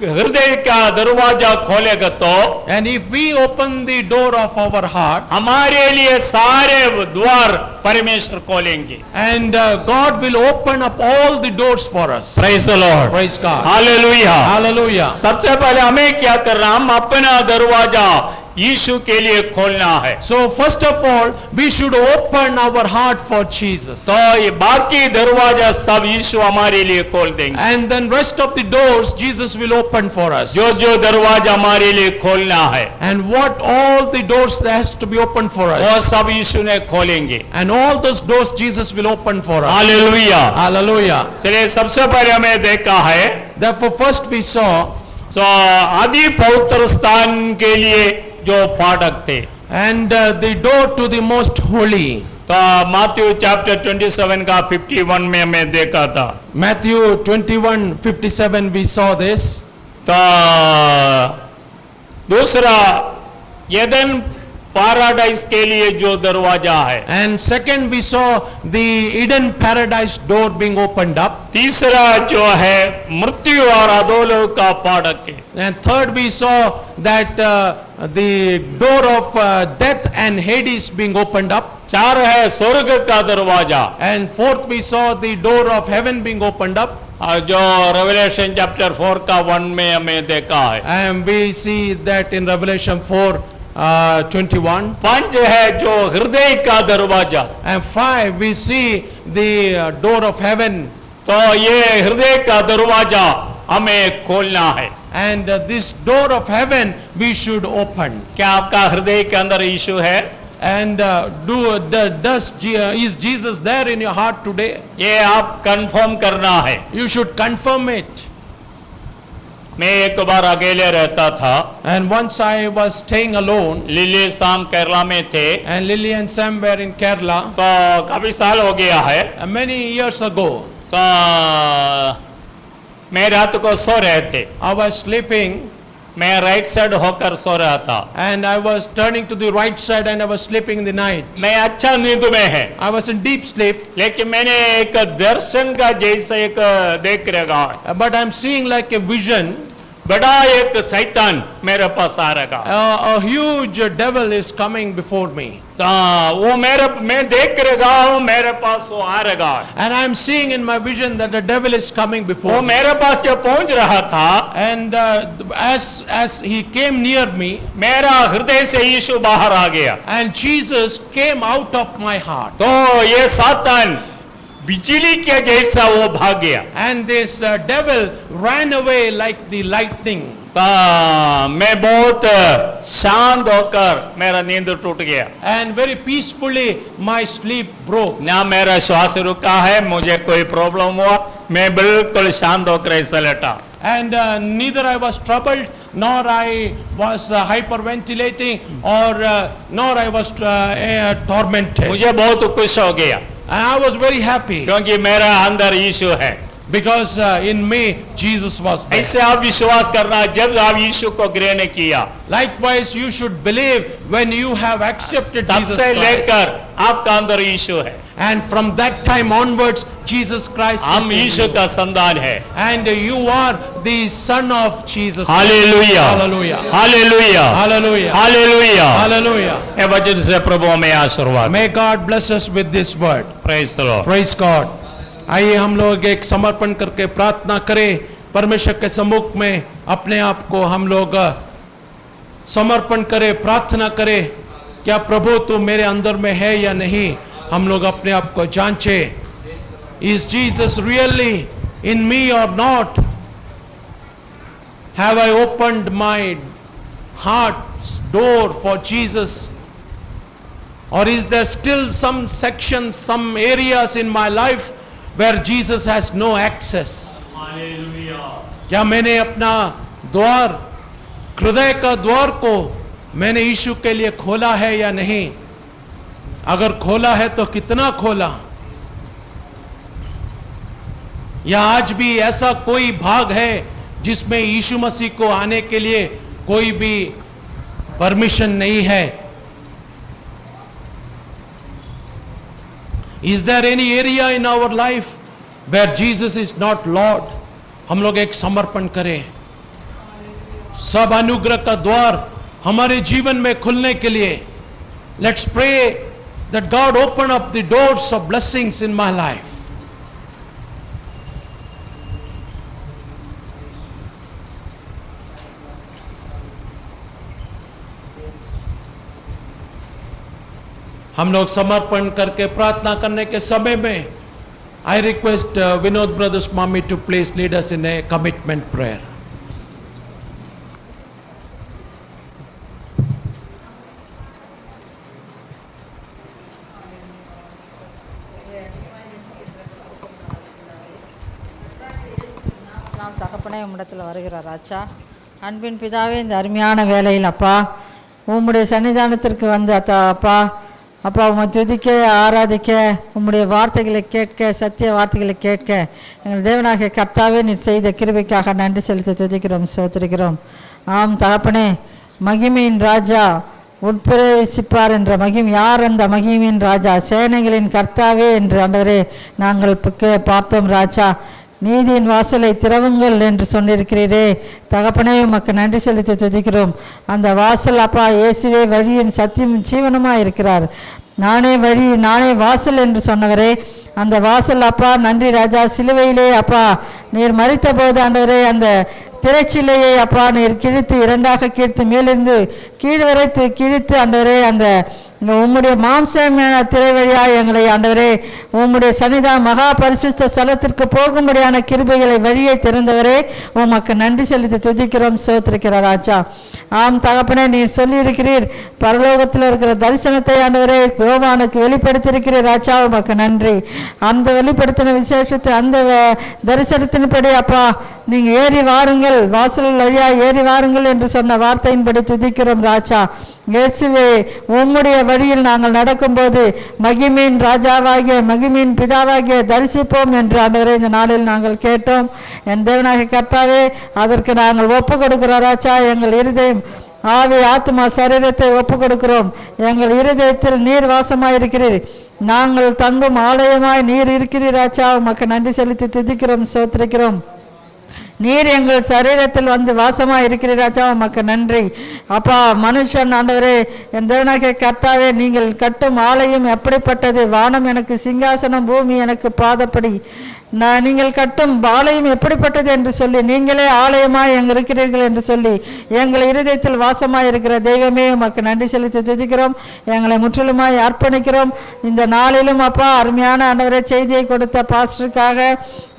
हृदय का दरवाजा खोलेगा तो And if we open the door of our heart, हमारे लिए सारे द्वार परमेश्वर खोलेंगे। and God will open up all the doors for us. Praise the Lord. Praise God. Hallelujah. Hallelujah. सबसे पहले हमें क्या करना, हम अपना दरवाजा यीशु के लिए खोलना है, So first of all, we should open our heart for Jesus. तो ये बाकी दरवाजा सब यीशु हमारे लिए खोल देंगे। And then rest of the doors, Jesus will open for us. जो जो दरवाजा हमारे लिए खोलना है And what all the doors that has to be opened for वो us. सब यीशु ने खोलेंगे। And all those doors Jesus will open for us. Hallelujah. Hallelujah. इसलिए सबसे पहले हमें देखा है Therefore first we saw, तो आदि पवित्र स्थान के लिए जो फाटक थे, and the door to the most holy. तो माथ्यू चैप्टर 27 का 51 में हमें देखा था। Matthew 21:57 we saw this. तो दूसरा एदन पैराडाइज के लिए जो दरवाजा है, And second we saw the Eden paradise door being opened up. तीसरा जो है मृत्यु और अधोलोक का फाटक है, And third we saw that the door of death and Hades being opened up. चार है स्वर्ग का दरवाजा, And fourth we saw the door of heaven being opened up. और जो रेवलेशन चैप्टर 4 का 1 में हमें देखा है। And we see that in Revelation 4:21. पंच है जो हृदय का दरवाजा, And 5 we see the door of heaven. तो ये हृदय का दरवाजा हमें खोलना है। And this door of heaven we should open. क्या आपका हृदय के अंदर यीशु है? And is Jesus there in your heart today? ये आप कंफर्म करना है। You should confirm it. मैं एक बार अकेले रहता था, And once I was staying alone, lily शाम केरला में थे, and Lily and Sam were in Kerala तो काफी साल हो गया है। many years ago. तो मैं रात को सो रहे थे, I was sleeping मैं राइट साइड होकर सो रहा था, and I was turning to the right side and I was sleeping in the night. मैं अच्छा नींद में है, I was in deep sleep, लेकिन मैंने एक दर्शन का जैसा एक देख रहा, but I'm seeing like a vision बड़ा एक शैतान मेरे पास आ रहा। A huge devil is coming before me. वो मैं देख रहा हूँ मेरे पास वो आ रहा है। And I am seeing in my vision that the devil is coming वो before me. मेरे पास जब पहुंच रहा था, And as he came near me, मेरा हृदय से यीशु बाहर आ गया। and Jesus came out of my heart. तो ये सातान बिजली के जैसा वो भाग गया। And this devil ran away like the lightning. मैं बहुत शांत होकर मेरा नींद टूट गया। And very peacefully my sleep broke. ना मेरा श्वास रुका है, मुझे कोई प्रॉब्लम हुआ, मैं बिल्कुल शांत होकर ऐसा लेटा। And neither I was troubled, nor I was hyperventilating, or nor I was tormented. मुझे बहुत खुश हो गया And I was very happy क्योंकि मेरा अंदर यीशु है। because in me Jesus was there. ऐसे आप विश्वास करना जब आप यीशु को ग्रहण किया, Likewise, you should believe when you have accepted तब Jesus से Christ. लेकर आपका अंदर यीशु है। And from that time onwards, Jesus Christ हम is in यीशु you. का संतान है। And you are the son of Jesus Christ. Hallelujah, Hallelujah. Hallelujah, Hallelujah. Hallelujah. Hallelujah. ये वचन से प्रभु हमें आशीर्वाद। May God bless us with this word. Praise the Lord. Praise God. आइए हम लोग एक समर्पण करके प्रार्थना करें। परमेश्वर के सम्मुख में अपने आप को हम लोग समर्पण करें, प्रार्थना करें। क्या प्रभु तू मेरे अंदर में है या नहीं, हम लोग अपने आप को जांचें। Is Jesus really in me or not? Have I opened my heart's door for Jesus? Or is there still some sections, some areas in my life where Jesus has no access? क्या मैंने अपना द्वार, हृदय का द्वार को मैंने यीशु के लिए खोला है या नहीं? अगर खोला है तो कितना खोला? या आज भी ऐसा कोई भाग है जिसमें यीशु मसीह को आने के लिए कोई भी परमिशन नहीं है? Is there any area in our life where Jesus is not Lord? हम लोग एक समर्पण करें। सब अनुग्रह का द्वार हमारे जीवन में खुलने के लिए let's pray that God open up the doors of blessings in my life. हम लोग समर्पण करके प्रार्थना करने के समय में I request Vinod Brothers Mami to please lead us in a commitment prayer. நாம் தகப்பனே உம்மிடத்தில் வருகிறார் ராஜா. அன்பின் பிதாவே, இந்த அருமையான வேலையில் அப்பா உம்முடைய சன்னிதானத்திற்கு வந்து அப்பா அப்பா உம்மை துதிக்க ஆராதிக்க உம்முடைய வார்த்தைகளை கேட்க, சத்திய வார்த்தைகளை கேட்க எங்கள் தேவனாகிய கர்த்தாவே நீர் செய்த கிருபைக்காக நன்றி செலுத்தி துதிக்கிறோம், ஸ்தோத்திரிக்கிறோம். ஆம் தகப்பனே, மகிமையின் ராஜா உட்பிரவேசிப்பார் என்ற மகிமை, யார் அந்த மகிமையின் ராஜா? சேனைகளின் கர்த்தாவே என்று ஆண்டவரே நாங்கள் பார்த்தோம் ராஜா. நீதியின் வாசலை திறவுங்கள் என்று சொன்னிருக்கிறீரே தகப்பனே, உமக்கு நன்றி செலுத்தி துதிக்கிறோம். அந்த வாசல் அப்பா இயேசுவே வழியும் சத்தியமும் ஜீவனுமாக இருக்கிறார். நானே வழி நானே வாசல் என்று சொன்னவரே, அந்த வாசல் அப்பா நன்றி ராஜா. சிலுவையிலே அப்பா நீர் மரித்த போது ஆண்டவரே அந்த திரைச்சிலையை அப்பா நீர் கிழித்து இரண்டாக கிழித்து மேலிருந்து கீழ் வரைத்து கிழித்து ஆண்டவரே அந்த உம்முடைய மாம்சமான திரை வழியாக எங்களை ஆண்டவரே உம்முடைய சன்னிதான மகா பரிசுத்த ஸ்தலத்திற்கு போகும்படியான கிருபைகளை வழியை திறந்தவரே உமக்கு நன்றி செலுத்தி துதிக்கிறோம், ஸ்தோத்திரிக்கிறார் ராஜா. ஆம் தகப்பனே, நீர் சொல்லியிருக்கிறீர் பரலோகத்தில் இருக்கிற தரிசனத்தை ஆண்டவரே யோவானுக்கு வெளிப்படுத்தியிருக்கிறீர் ராஜா, உமக்கு நன்றி. அந்த வெளிப்படுத்தின விசேஷத்தை அந்த தரிசனத்தின்படி அப்பா நீங்கள் ஏறி வாருங்கள், வாசல் வழியாக ஏறி வாருங்கள் என்று சொன்ன வார்த்தையின்படி துதிக்கிறோம் ராஜா. இயேசுவே உம்முடைய வழியில் நாங்கள் நடக்கும்போது மகிமையின் ராஜாவாகிய மகிமையின் பிதாவாகிய தரிசிப்போம் என்று ஆண்டவரே இந்த நாளில் நாங்கள் கேட்டோம். என் தேவனாகிய கர்த்தாவே, அதற்கு நாங்கள் ஒப்பு கொடுக்கிறோம் ராஜா. எங்கள் இருதயம், ஆவி, ஆத்மா, சரீரத்தை ஒப்பு கொடுக்கிறோம். எங்கள் இருதயத்தில் நீர் வாசமாயிருக்கிறீர், நாங்கள் தங்கும் ஆலயமாய் நீர் இருக்கிறீர் ராஜா. உமக்கு நன்றி செலுத்தி துதிக்கிறோம், ஸ்தோத்திரிக்கிறோம். நீர் எங்கள் சரீரத்தில் வந்து வாசமாக இருக்கிறீர் ராஜா, உமக்கு நன்றி அப்பா. மனுஷன் ஆண்டவரே, என் தேவனாகிய கர்த்தாவே, நீங்கள் கட்டும் ஆலயம் எப்படிப்பட்டது? வானம் எனக்கு சிங்காசனம், பூமி எனக்கு பாதப்படி. நீங்கள் கட்டும் ஆலயம் எப்படிப்பட்டது என்று சொல்லி, நீங்களே ஆலயமாய் எங்க இருக்கிறீர்கள் என்று சொல்லி, எங்கள் இருதயத்தில் வாசமாய் இருக்கிற தெய்வமே, உமக்கு நன்றி செலுத்தி துதிக்கிறோம். எங்களை முற்றிலுமாய் அர்ப்பணிக்கிறோம். இந்த நாளிலும் அப்பா, அருமையான ஆண்டவரே செய்தியை கொடுத்த பாஸ்டருக்காக,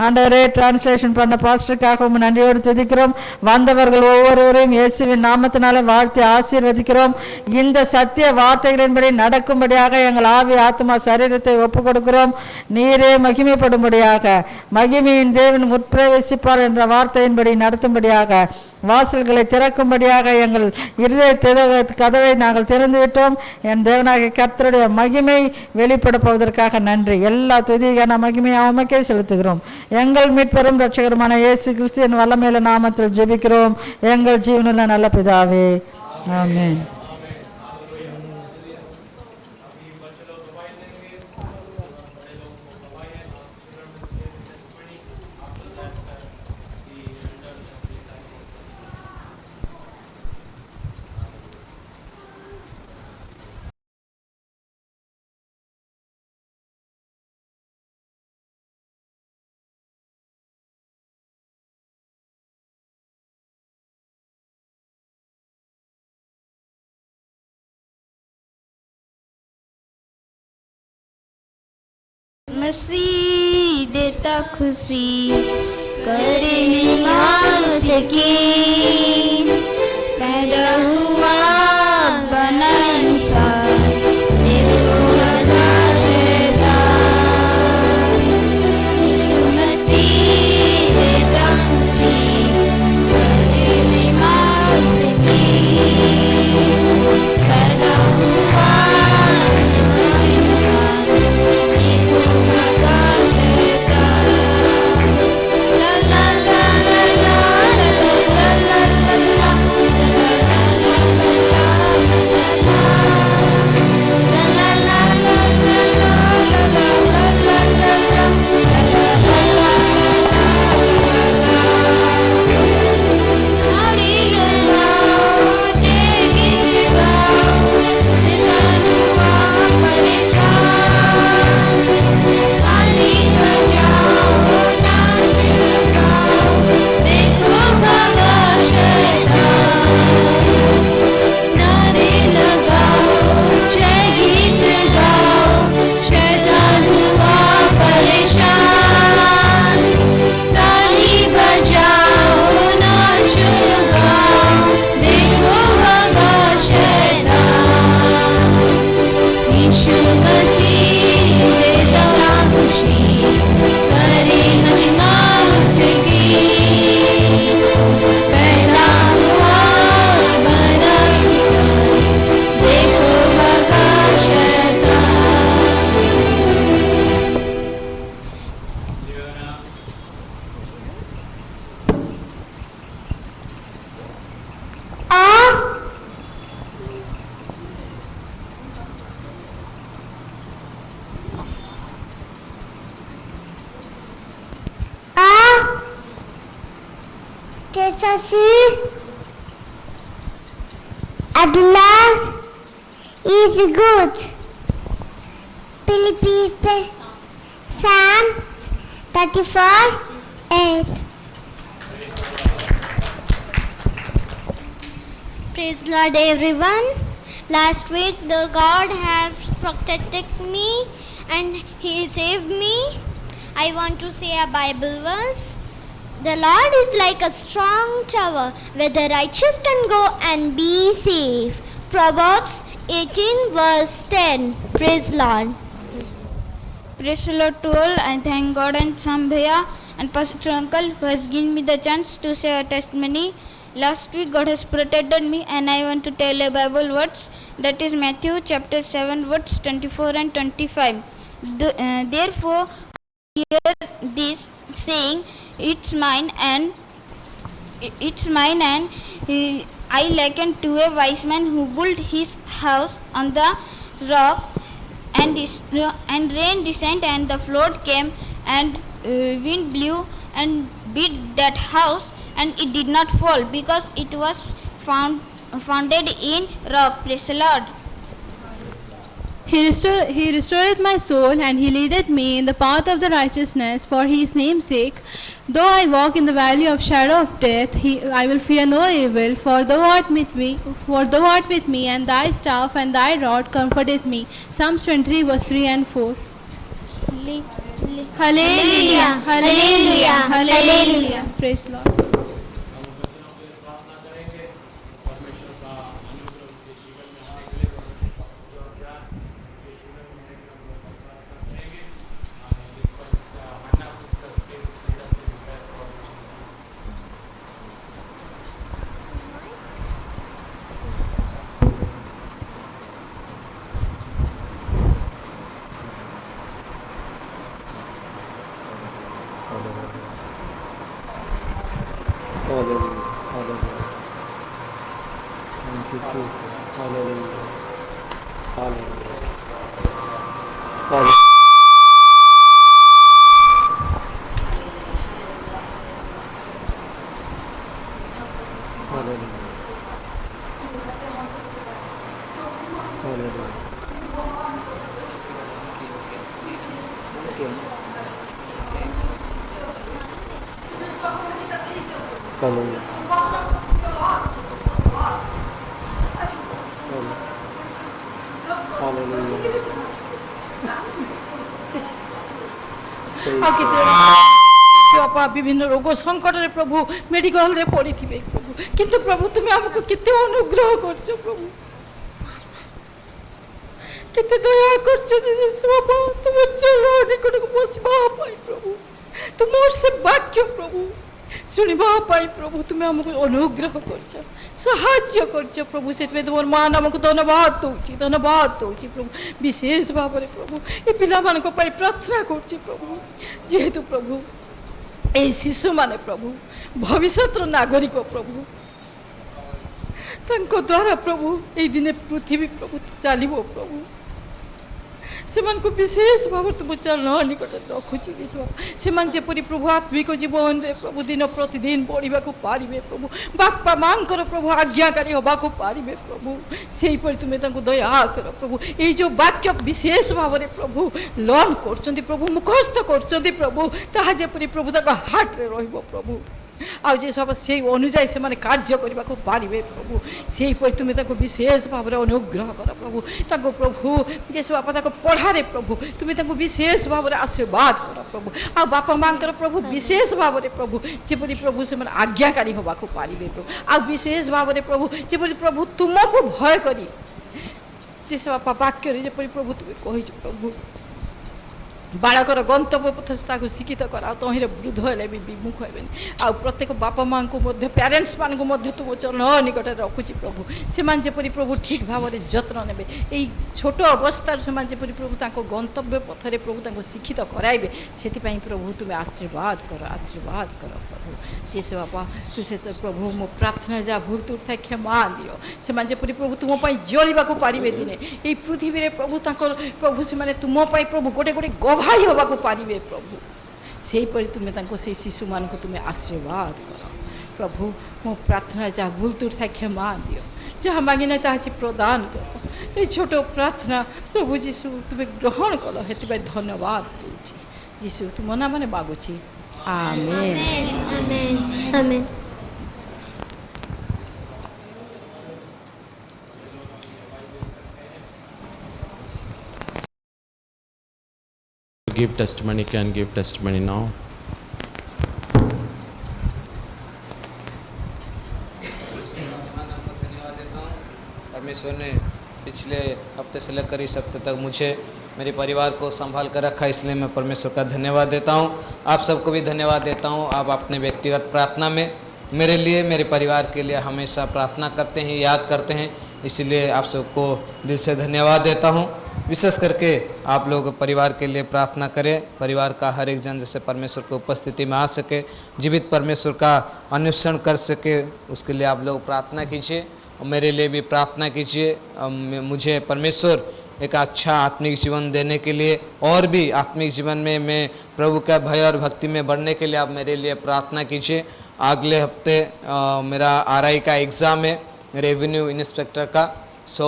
ஆண்டவரே டிரான்ஸ்லேஷன் பண்ண பாஸ்டருக்காக உம் நன்றியோடு துதிக்கிறோம். வந்தவர்கள் ஒவ்வொருவரையும் இயேசுவின் நாமத்தினால வாழ்த்தி ஆசீர்வதிக்கிறோம். இந்த சத்திய வார்த்தைகளின்படி நடக்கும்படியாக எங்கள் ஆவி, ஆத்மா, சரீரத்தை ஒப்பு கொடுக்கிறோம். நீரே மகிமைப்படும்படியாக, மகிமையின் தேவன் உட்பிரவேசிப்பார் என்ற வார்த்தையின்படி நடத்தும்படியாக, வாசல்களை திறக்கும்படியாக எங்கள் இருதய கதவை நாங்கள் திறந்துவிட்டோம். என் தேவனாகிய கர்த்தருடைய மகிமை வெளிப்பட போவதற்காக நன்றி. எல்லா துதிக்கான மகிமையை உமக்கே செலுத்துகிறோம். எங்கள் மீட்பெரும் இரட்சகருமான இயேசு கிறிஸ்துவின் வல்லமையுள்ள நாமத்தில் ஜெபிக்கிறோம் எங்கள் ஜீவனுள்ள நல்ல பிதாவே, ஆமென். मसीह देता खुशी, करे मीमांस की, पैदा हुआ बना इंसान, देखो बड़ा शैतान। यीशु मसीह देता खुशी, करे मीमांस की, पैदा हुआ बना इंसान, देखो बड़ा शैतान। ला ला ला ला ला ला ला ला ला At last is good. Philippians Psalm 34:8. Praise Lord everyone. Last week the God has protected me and He saved me. I want to say a Bible verse. The Lord is like a strong tower where the righteous can go and be safe. Proverbs 18 verse 10. Praise Lord. Praise the Lord to all. I thank God and Sambhaya and Pastor Uncle who has given me the chance to say a testimony. Last week God has protected me and I want to tell a Bible words, that is Matthew chapter 7 verse 24 and 25. Therefore hear this saying, it's mine and I liken to a wise man who built his house on the rock, and rain descended and the flood came and wind blew and built that house, and it did not fall because it was founded in rock. Praise the Lord. He restored my soul, and he leadeth me in the path of the righteousness for his name's sake. Though I walk in the valley of shadow of death, I will fear no evil, for thou art with me, and thy staff and thy rod comforteth me. Psalms 23 verse 3 and 4. Hallelujah! Hallelujah! Hallelujah! Praise the Lord. बापा विभिन्न रोग संकट रे प्रभु मेडिकल रे पड़ी थी प्रभु किंतु प्रभु तुम्हें हमको कितने अनुग्रह करछो प्रभु कितने दया करछो जीसस बापा तुम चलो निकट को बसबा पाई प्रभु तुम से वाक्य प्रभु सुनिबा पाई प्रभु तुम्हें हमको अनुग्रह करछो सहाय्य करछो प्रभु से तुम मान हमको धन्यवाद दउची प्रभु विशेष भाव रे प्रभु ए पिला मान को पाई प्रार्थना करछि प्रभु जेहेतु प्रभु ए शिशु माने प्रभु भविष्य नागरिक प्रभु तांको द्वारा प्रभु ए दिने पृथ्वी प्रभु चलिबो प्रभु से विशेष भाव तुम चरण निकट रखुची से जेपरी प्रभु आत्मिक जीवन रे प्रभु दिन प्रतिदिन बढ़ा को पारे प्रभु बापा माँ प्रभु आज्ञाकारी हवा को पारे प्रभु से तुम्हें दया कर प्रभु ये जो वाक्य विशेष भाव में प्रभु लर्न कर प्रभु मुखस्थ कर प्रभु ताहा जेपरी प्रभु हार्ट रे रहिबो प्रभु आउ जे सब से अनुजाई से माने कार्य करने को पारे प्रभु से तुम्हें विशेष भाव में अनुग्रह कर प्रभु ताको प्रभु जे सब बापा पढ़ारे प्रभु तुम्हें विशेष भाव में आशीर्वाद कर प्रभु आ बापा माँ प्रभु विशेष भाव में प्रभु जेपरी प्रभु से आज्ञाकारी हवा को पारे प्रभु आ विशेष भाव में प्रभु जेपरी प्रभु तुमको भय करी जे सब बापा वाक्य जेपरी प्रभु तुम्हें कही प्रभु बालकर गंतव्य पथ शिक्षित करा तहिरे वृद्ध हेले भी विमुख हेबे आ प्रत्येक बापा माँ को पेरेन्ट्स मान को तुम चरण निकट रखुची प्रभु से जेपरी प्रभु ठीक भाव में जत्न ने यही छोट अवस्था से जेपरी प्रभु ताको गंतव्य पथरे प्रभु शिक्षित कराइबे से प्रभु तुम्हें आशीर्वाद कर प्रभु जैसे बापा विशेष प्रभु मो प्रार्थना जा भूल तुर था क्षमा दियो से जेपरी प्रभु तुम जलिबा को पारिबे दिने यही पृथ्वी रे प्रभु प्रभु से तुम प्रभु गोटे गोटे गवाही हवा को पारिबे प्रभु से तुम्हें से शिशु मान को तुम्हें आशीर्वाद कर प्रभु मो प्रार्थना जा भूल तुर था क्षमा दियो जहाँ मांगिना ताहा प्रदान कर ये छोट प्रार्थना प्रभु जीशु तुम्हें ग्रहण कर से धन्यवाद दूची जीशु तुम ना मैंने मागुची आमेन Amen. Amen. Give testimony, can give testimony now. परमेश्वर ने पिछले हफ्ते से लेकर इस हफ्ते तक मुझे मेरे परिवार को संभाल कर रखा, इसलिए मैं परमेश्वर का धन्यवाद देता हूँ। आप सबको भी धन्यवाद देता हूँ। आप अपने व्यक्तिगत प्रार्थना में मेरे लिए, मेरे परिवार के लिए हमेशा प्रार्थना करते हैं, याद करते हैं, इसलिए आप सबको दिल से धन्यवाद देता हूँ। विशेष करके आप लोग परिवार के लिए प्रार्थना करें, परिवार का हर एक जन जैसे परमेश्वर की उपस्थिति में आ सके, जीवित परमेश्वर का अन्वेषण कर सके, उसके लिए आप लोग प्रार्थना कीजिए और मेरे लिए भी प्रार्थना कीजिए। मुझे परमेश्वर एक अच्छा आत्मिक जीवन देने के लिए और भी आत्मिक जीवन में मैं प्रभु का भय और भक्ति में बढ़ने के लिए आप मेरे लिए प्रार्थना कीजिए। अगले हफ्ते मेरा आरआई का एग्ज़ाम है, रेवेन्यू इंस्पेक्टर का, सो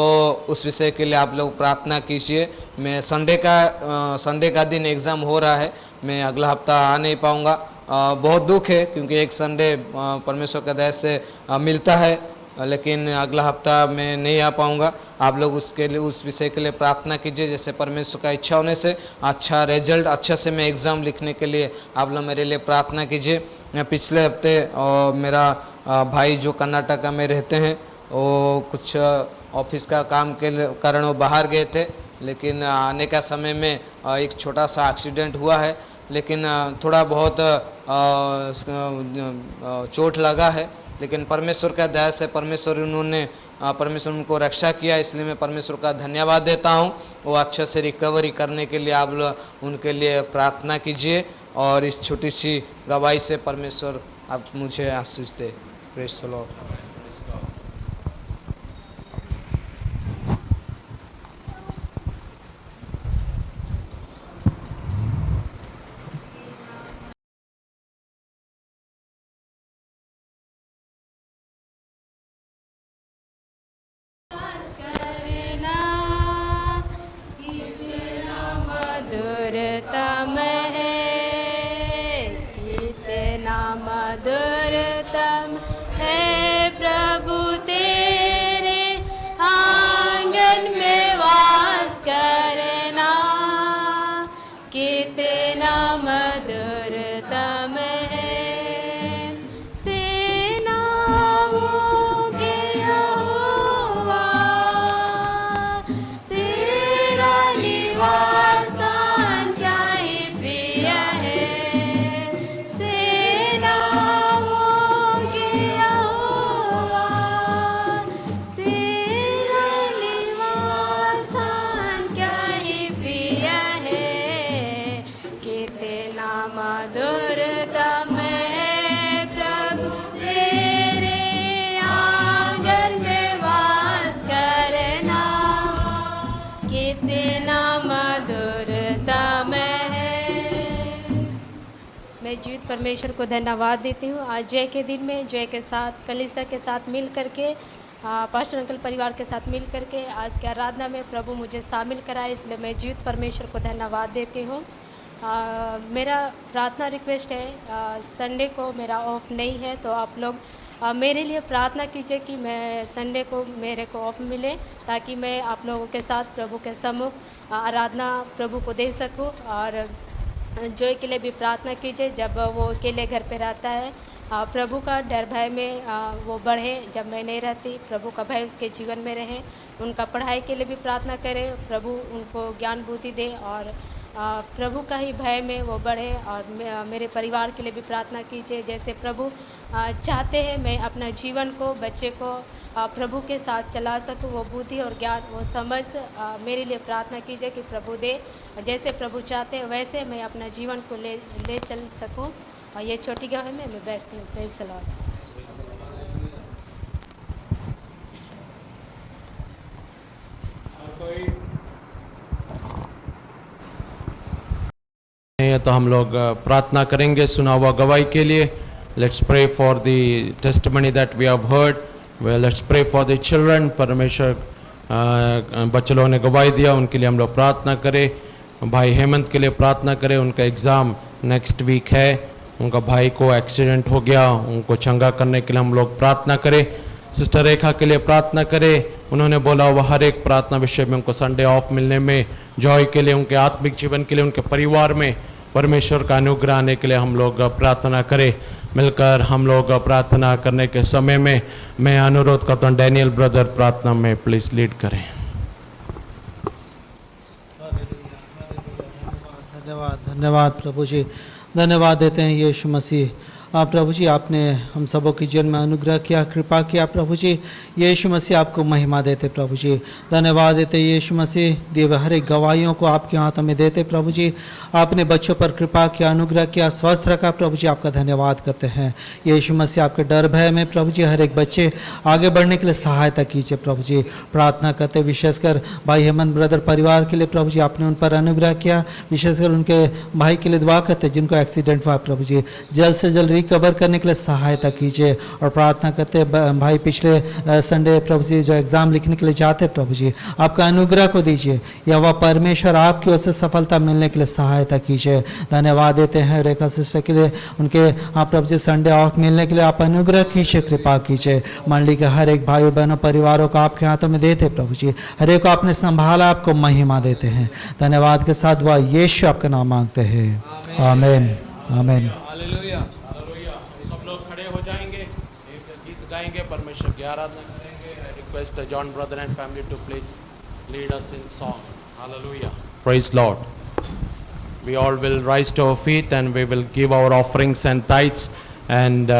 उस विषय के लिए आप लोग प्रार्थना कीजिए। मैं संडे का दिन एग्ज़ाम हो रहा है, मैं अगला हफ्ता आ नहीं पाऊँगा। बहुत दुख है क्योंकि एक संडे परमेश्वर का दया से मिलता है, लेकिन अगला हफ्ता मैं नहीं आ पाऊँगा। आप लोग उसके लिए उस विषय के लिए प्रार्थना कीजिए, जैसे परमेश्वर का इच्छा होने से अच्छा रिजल्ट अच्छे से मैं एग्ज़ाम लिखने के लिए आप लोग मेरे लिए प्रार्थना कीजिए। पिछले हफ्ते मेरा भाई जो कर्नाटक में रहते हैं वो कुछ ऑफिस का काम के कारण वो बाहर गए थे, लेकिन आने का समय में एक छोटा सा एक्सीडेंट हुआ है, लेकिन थोड़ा बहुत चोट लगा है, लेकिन परमेश्वर का दया से परमेश्वर उनको रक्षा किया, इसलिए मैं परमेश्वर का धन्यवाद देता हूँ। वो अच्छे से रिकवरी करने के लिए आप लोग उनके लिए प्रार्थना कीजिए और इस छोटी सी गवाही से परमेश्वर आप मुझे आशीष दे। Praise the Lord. मधुरतम है, कितना मधुरतम है प्रभु तेरे आंगन में वास करना, कितना मधुरतम है सेनाओं के यहोवा, तेरा निवास स्थान क्या ही प्रिय है, सेनाओं के यहोवा, तेरा निवास स्थान क्या ही प्रिय है, कितना मधुरतम है प्रभु तेरे आंगन में वास करना, कितना मधुरतम है। मैं जीवित परमेश्वर को धन्यवाद देती हूँ आज जय के दिन में, जय के साथ कलीसिया के साथ मिल करके, पास्टर अंकल परिवार के साथ मिल करके आज की आराधना में प्रभु मुझे शामिल कराए, इसलिए मैं जीवित परमेश्वर को धन्यवाद देती हूँ। मेरा प्रार्थना रिक्वेस्ट है, संडे को मेरा ऑफ नहीं है, तो आप लोग मेरे लिए प्रार्थना कीजिए कि मैं संडे को मेरे को ऑफ मिले, ताकि मैं आप लोगों के साथ प्रभु के सम्मुख आराधना प्रभु को दे सकूं। और जॉय के लिए भी प्रार्थना कीजिए, जब वो अकेले घर पे रहता है प्रभु का डर भय में वो बढ़े, जब मैं नहीं रहती प्रभु का भय उसके जीवन में रहे। उनका पढ़ाई के लिए भी प्रार्थना करें, प्रभु उनको ज्ञान बुद्धि दे और प्रभु का ही भय में वो बढ़े। और मेरे परिवार के लिए भी प्रार्थना कीजिए, जैसे प्रभु चाहते हैं मैं अपना जीवन को बच्चे को प्रभु के साथ चला सकूं, वो बुद्धि और ज्ञान वो समझ मेरे लिए प्रार्थना कीजिए कि प्रभु दे, जैसे प्रभु चाहते हैं वैसे मैं अपना जीवन को ले चल सकूं। और ये छोटी गवाही में मैं बैठती हूँ। Praise the Lord. तो हम लोग प्रार्थना करेंगे सुना हुआ गवाही के लिए। Let's pray for the testimony that we have heard. Let's pray for the children. परमेश्वर बच्चे लोगों ने गवाही दिया, उनके लिए हम लोग प्रार्थना करें। भाई हेमंत के लिए प्रार्थना करें, उनका एग्ज़ाम नेक्स्ट वीक है, उनका भाई को एक्सीडेंट हो गया, उनको चंगा करने के लिए हम लोग प्रार्थना करें। सिस्टर रेखा के लिए प्रार्थना करें, उन्होंने बोला वो हर एक प्रार्थना विषय में उनको संडे ऑफ मिलने में, जॉय के लिए, उनके आत्मिक जीवन के लिए, उनके परिवार में परमेश्वर का अनुग्रह आने के लिए हम लोग प्रार्थना करें। मिलकर हम लोग प्रार्थना करने के समय में मैं अनुरोध करता हूँ डैनियल ब्रदर प्रार्थना में प्लीज लीड करें। धन्यवाद धन्यवाद प्रभु जी, धन्यवाद देते हैं यीशु मसीह। प्रभु जी आपने हम सबों के जीवन में अनुग्रह किया, कृपा किया प्रभु जी। यीशु मसीह आपको महिमा देते प्रभु जी, धन्यवाद देते यीशु मसीह। दिए हुए हर एक गवाहियों को आपके हाथों में देते प्रभु जी। आपने बच्चों पर कृपा किया, अनुग्रह किया, स्वस्थ रखा प्रभु जी, आपका धन्यवाद करते हैं यीशु मसीह। आपके डर भय में प्रभु जी हर एक बच्चे आगे बढ़ने के लिए सहायता कीजिए प्रभु जी। प्रार्थना करते विशेषकर भाई हेमंत ब्रदर परिवार के लिए प्रभु जी, आपने उन पर अनुग्रह किया। विशेषकर उनके भाई के लिए दुआ करते जिनको एक्सीडेंट हुआ प्रभु जी, जल्द से जल्द रिकवर करने के लिए सहायता कीजिए। और प्रार्थना करते भाई पिछले संडे प्रभु जी जो एग्ज़ाम लिखने के लिए जाते प्रभु जी, आपका अनुग्रह को दीजिए, या वह परमेश्वर आपकी ओर से सफलता मिलने के लिए सहायता कीजिए। धन्यवाद देते हैं रेखा सिस्टर के लिए, उनके आप प्रभु जी संडे ऑफ मिलने के लिए आप अनुग्रह कीजिए, कृपा कीजिए। मंडली के हर एक भाई बहनों परिवारों को आपके हाथों में देते प्रभु जी, हर एक को आपने संभाला, आपको महिमा देते हैं। धन्यवाद के साथ वह यीशु आपका नाम मांगते हैं, आमीन आमीन। हालेलुया। सब लोग खड़े हो जाएंगे, एक गीत गाएंगे, परमेश्वर की आराधना करेंगे। I request John brother and family to please lead us in song. Hallelujah, praise Lord. We all will rise to our feet and we will give our offerings and tithes, and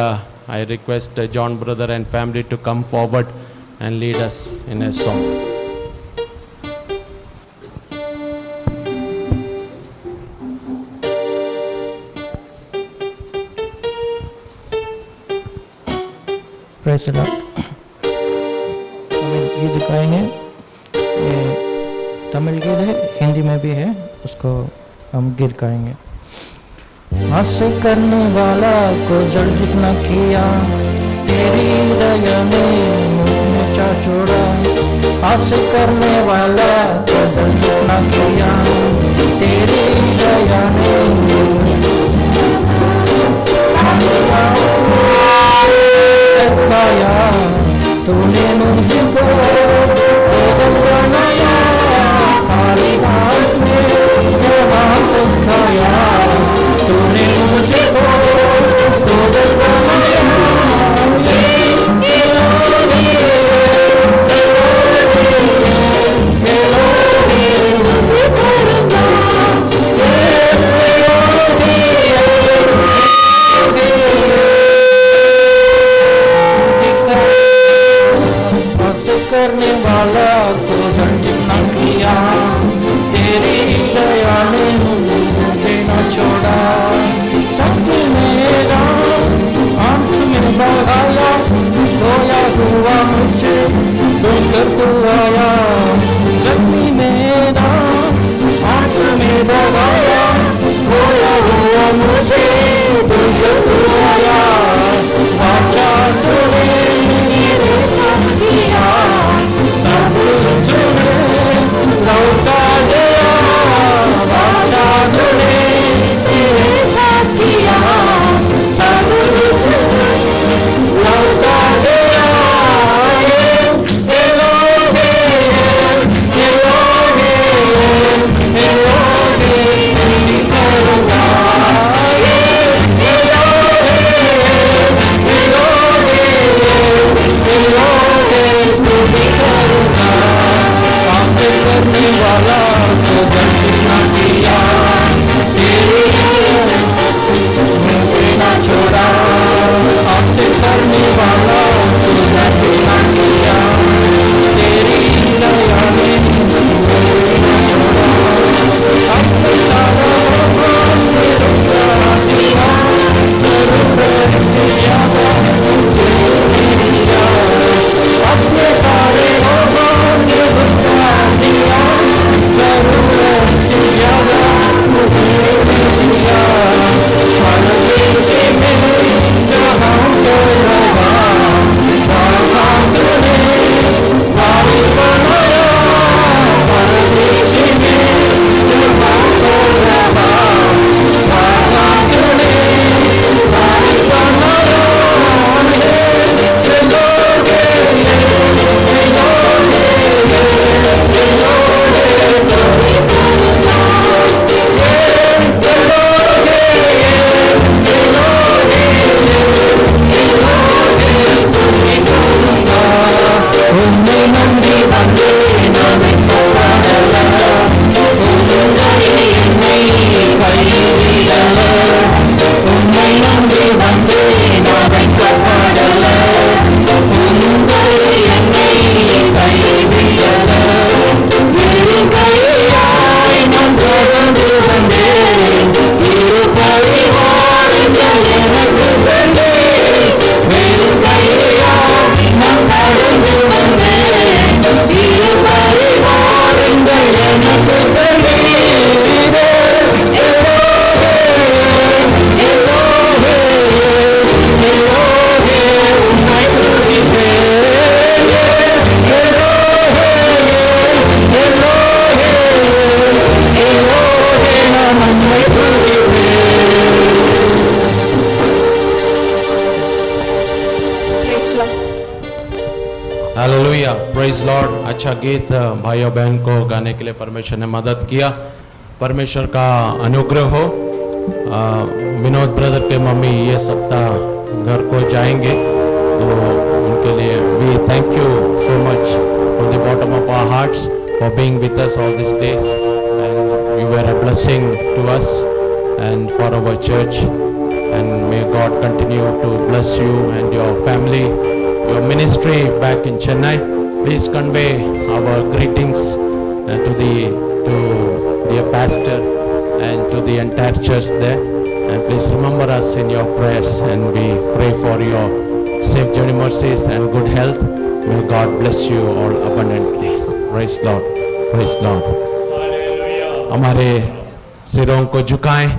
I request John brother and family to come forward and lead us in a song. Praise the Lord. हम एक गीत गाएंगे, ये तमिल गीत है, हिंदी में भी है, उसको हम गीत गाएंगे। हास्य करने वाला को जड़ जितना किया, तेरी दया ने मुझे चा छोड़ा। हास्य करने वाला को जड़ जितना किया, तेरी दया ने खाया। तूने मुझको बनाया, खाली हाथ में हाथ खाया। तूने मुझको बनाया, करने वाला को झंझट न किया, तेरी दया ने मुझे न छोड़ा। सब मेरा आंस में बहाया, रोया हुआ मुझे डूबकर तू आया। जख्मी मेरा आंस में बहाया, रोया हुआ मुझे डूबकर तू आया। वाचा तूने मेरे साथ किया, सब तूने लौटा दिया। वाचा तूने मेरे साथ किया, सब तूने लौटा दिया। एलोहे एलोहे एलोहे करूँगा, एलोहे हालेलुया, प्रेज लॉर्ड। अच्छा गीत भाइयों बहन को गाने के लिए परमेश्वर ने मदद किया। परमेश्वर का अनुग्रह हो। विनोद ब्रदर के मम्मी ये सप्ताह घर को जाएंगे, तो उनके लिए we thank you so much from the bottom of our hearts for being with us all this days, and you were a blessing to us and for our church, and may God continue to bless you and your family, your ministry back in Chennai. Please convey our greetings to the pastor and to the entire church there, and please remember us in your prayers, and we pray for your safe journey, mercies and good health. May God bless you all abundantly. Praise Lord, praise Lord. हमारे सिरों को झुकाएं,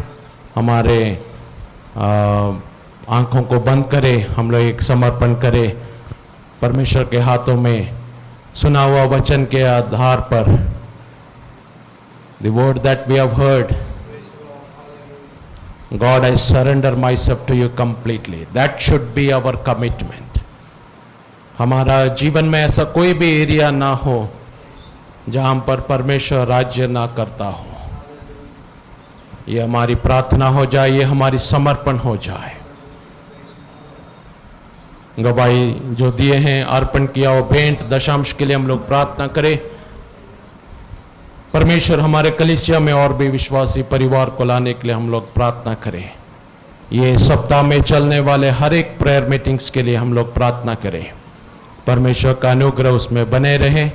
हमारे आंखों को बंद करें, हम लोग एक समर्पण करें परमेश्वर के हाथों में। सुना हुआ वचन के आधार पर, the word that we have heard, God, I surrender myself to you completely. That should be our commitment. हमारा जीवन में ऐसा कोई भी एरिया ना हो जहां पर परमेश्वर राज्य ना करता हो। ये हमारी प्रार्थना हो जाए, ये हमारी समर्पण हो जाए। गवाही जो दिए हैं, अर्पण किया वो भेंट दशांश के लिए हम लोग प्रार्थना करें। परमेश्वर हमारे कलीसिया में और भी विश्वासी परिवार को लाने के लिए हम लोग प्रार्थना करें। ये सप्ताह में चलने वाले हर एक प्रेयर मीटिंग्स के लिए हम लोग प्रार्थना करें। परमेश्वर का अनुग्रह उसमें बने रहे।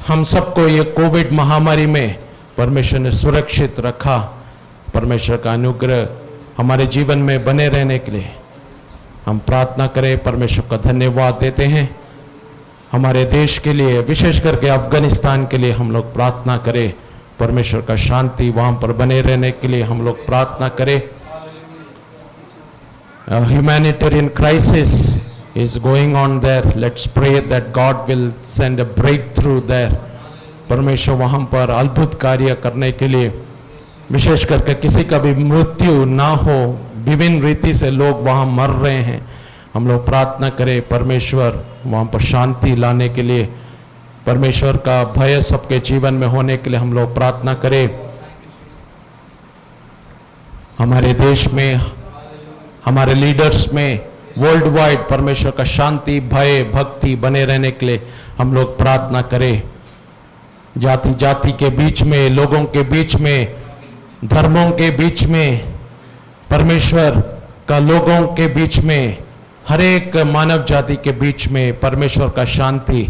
हम सबको ये कोविड महामारी में परमेश्वर ने सुरक्षित रखा। परमेश्वर का अनुग्रह हमारे जीवन में बने रहने के लिए हम प्रार्थना करें। परमेश्वर का धन्यवाद देते हैं। हमारे देश के लिए, विशेष करके अफगानिस्तान के लिए हम लोग प्रार्थना करें। परमेश्वर का शांति वहां पर बने रहने के लिए हम लोग प्रार्थना करें। Humanitarian crisis is going on there. Let's pray that God will send a breakthrough there. परमेश्वर वहाँ पर अद्भुत कार्य करने के लिए, विशेष करके किसी का भी मृत्यु ना हो, विभिन्न रीति से लोग वहाँ मर रहे हैं। हम लोग प्रार्थना करें परमेश्वर वहाँ पर शांति लाने के लिए। परमेश्वर का भय सबके जीवन में होने के लिए हम लोग प्रार्थना करें। हमारे देश में, हमारे लीडर्स में, वर्ल्ड वाइड परमेश्वर का शांति, भय, भक्ति बने रहने के लिए हम लोग प्रार्थना करें। जाति जाति के बीच में, लोगों के बीच में, धर्मों के बीच में, परमेश्वर का लोगों के बीच में, हर एक मानव जाति के बीच में परमेश्वर का शांति,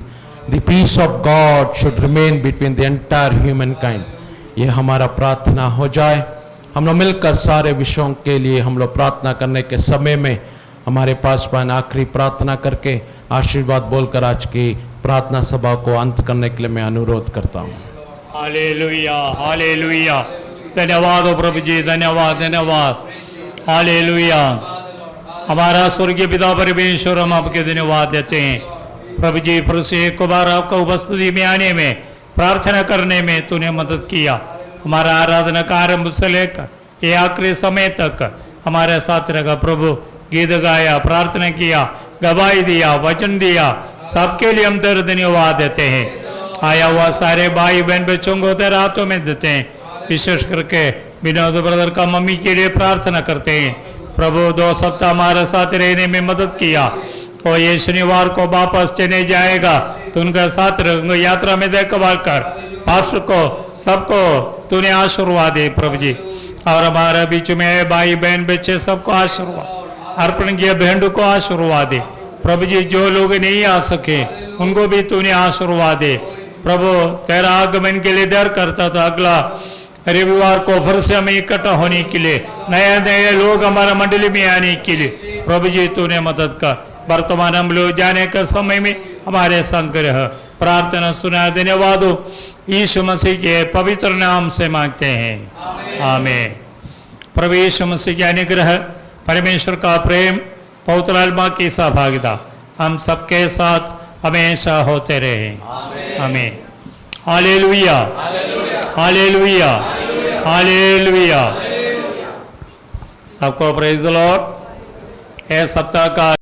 the peace of God should remain between the entire humankind. ये हमारा प्रार्थना हो जाए। हम लोग मिलकर सारे विषयों के लिए हम लोग प्रार्थना करने के समय में हमारे पास आखिरी प्रार्थना करके आशीर्वाद बोलकर आज की प्रार्थना सभा को अंत करने के लिए मैं अनुरोध करता हूँ। Hallelujah, hallelujah. धन्यवाद हो प्रभु जी, धन्यवाद, धन्यवाद। हालेलुया। हमारा स्वर्गीय पिता परमेश्वर, हम आपके धन्यवाद देते हैं प्रभु जी। फिर से एक बार आपका उपस्थिति में आने में, प्रार्थना करने में तूने मदद किया। हमारा आराधना का आरंभ से लेकर ये आखिरी समय तक हमारे साथ रखा प्रभु। गीत गाया, प्रार्थना किया, गवाही दिया, वचन दिया, सबके लिए हम तेरे धन्यवाद देते हैं। आया हुआ सारे भाई बहन बच्चों को तेरे हाथों में देते हैं। विशेष करके विनोद ब्रदर का मम्मी के लिए प्रार्थना करते हैं प्रभु। 2 सप्ताह हमारे साथ रहने में मदद किया और ये शनिवार को वापस चले जाएगा तो उनका साथ रहेंगे। यात्रा में देखभाल कर, पास्टर को, सबको तूने आशीर्वाद दे प्रभु जी। और हमारे बीच में भाई बहन बच्चे सबको आशीर्वाद, अर्पण किया भेंट को आशीर्वाद दे प्रभु जी। जो लोग नहीं आ सके उनको भी तूने आशीर्वाद दे प्रभु। तेरा आगमन के लिए देर करता था, अगला रविवार को फिर से हमें इकट्ठा होने के लिए, नए नए लोग हमारा मंडली में आने के लिए प्रभु जी तूने मदद कर। वर्तमान हम लोग जाने के समय में हमारे संग्रह प्रार्थना सुना। धन्यवाद हो यीशु मसीह के पवित्र नाम से मांगते हैं, आमीन। प्रभु यीशु मसीह के अनुग्रह, परमेश्वर का प्रेम, पवित्र आत्मा की सहभागिता हम सबके साथ हमेशा होते रहे, आमीन। Hallelujah, hallelujah, hallelujah. सबको प्रेज द लॉर्ड। यह सप्ताह का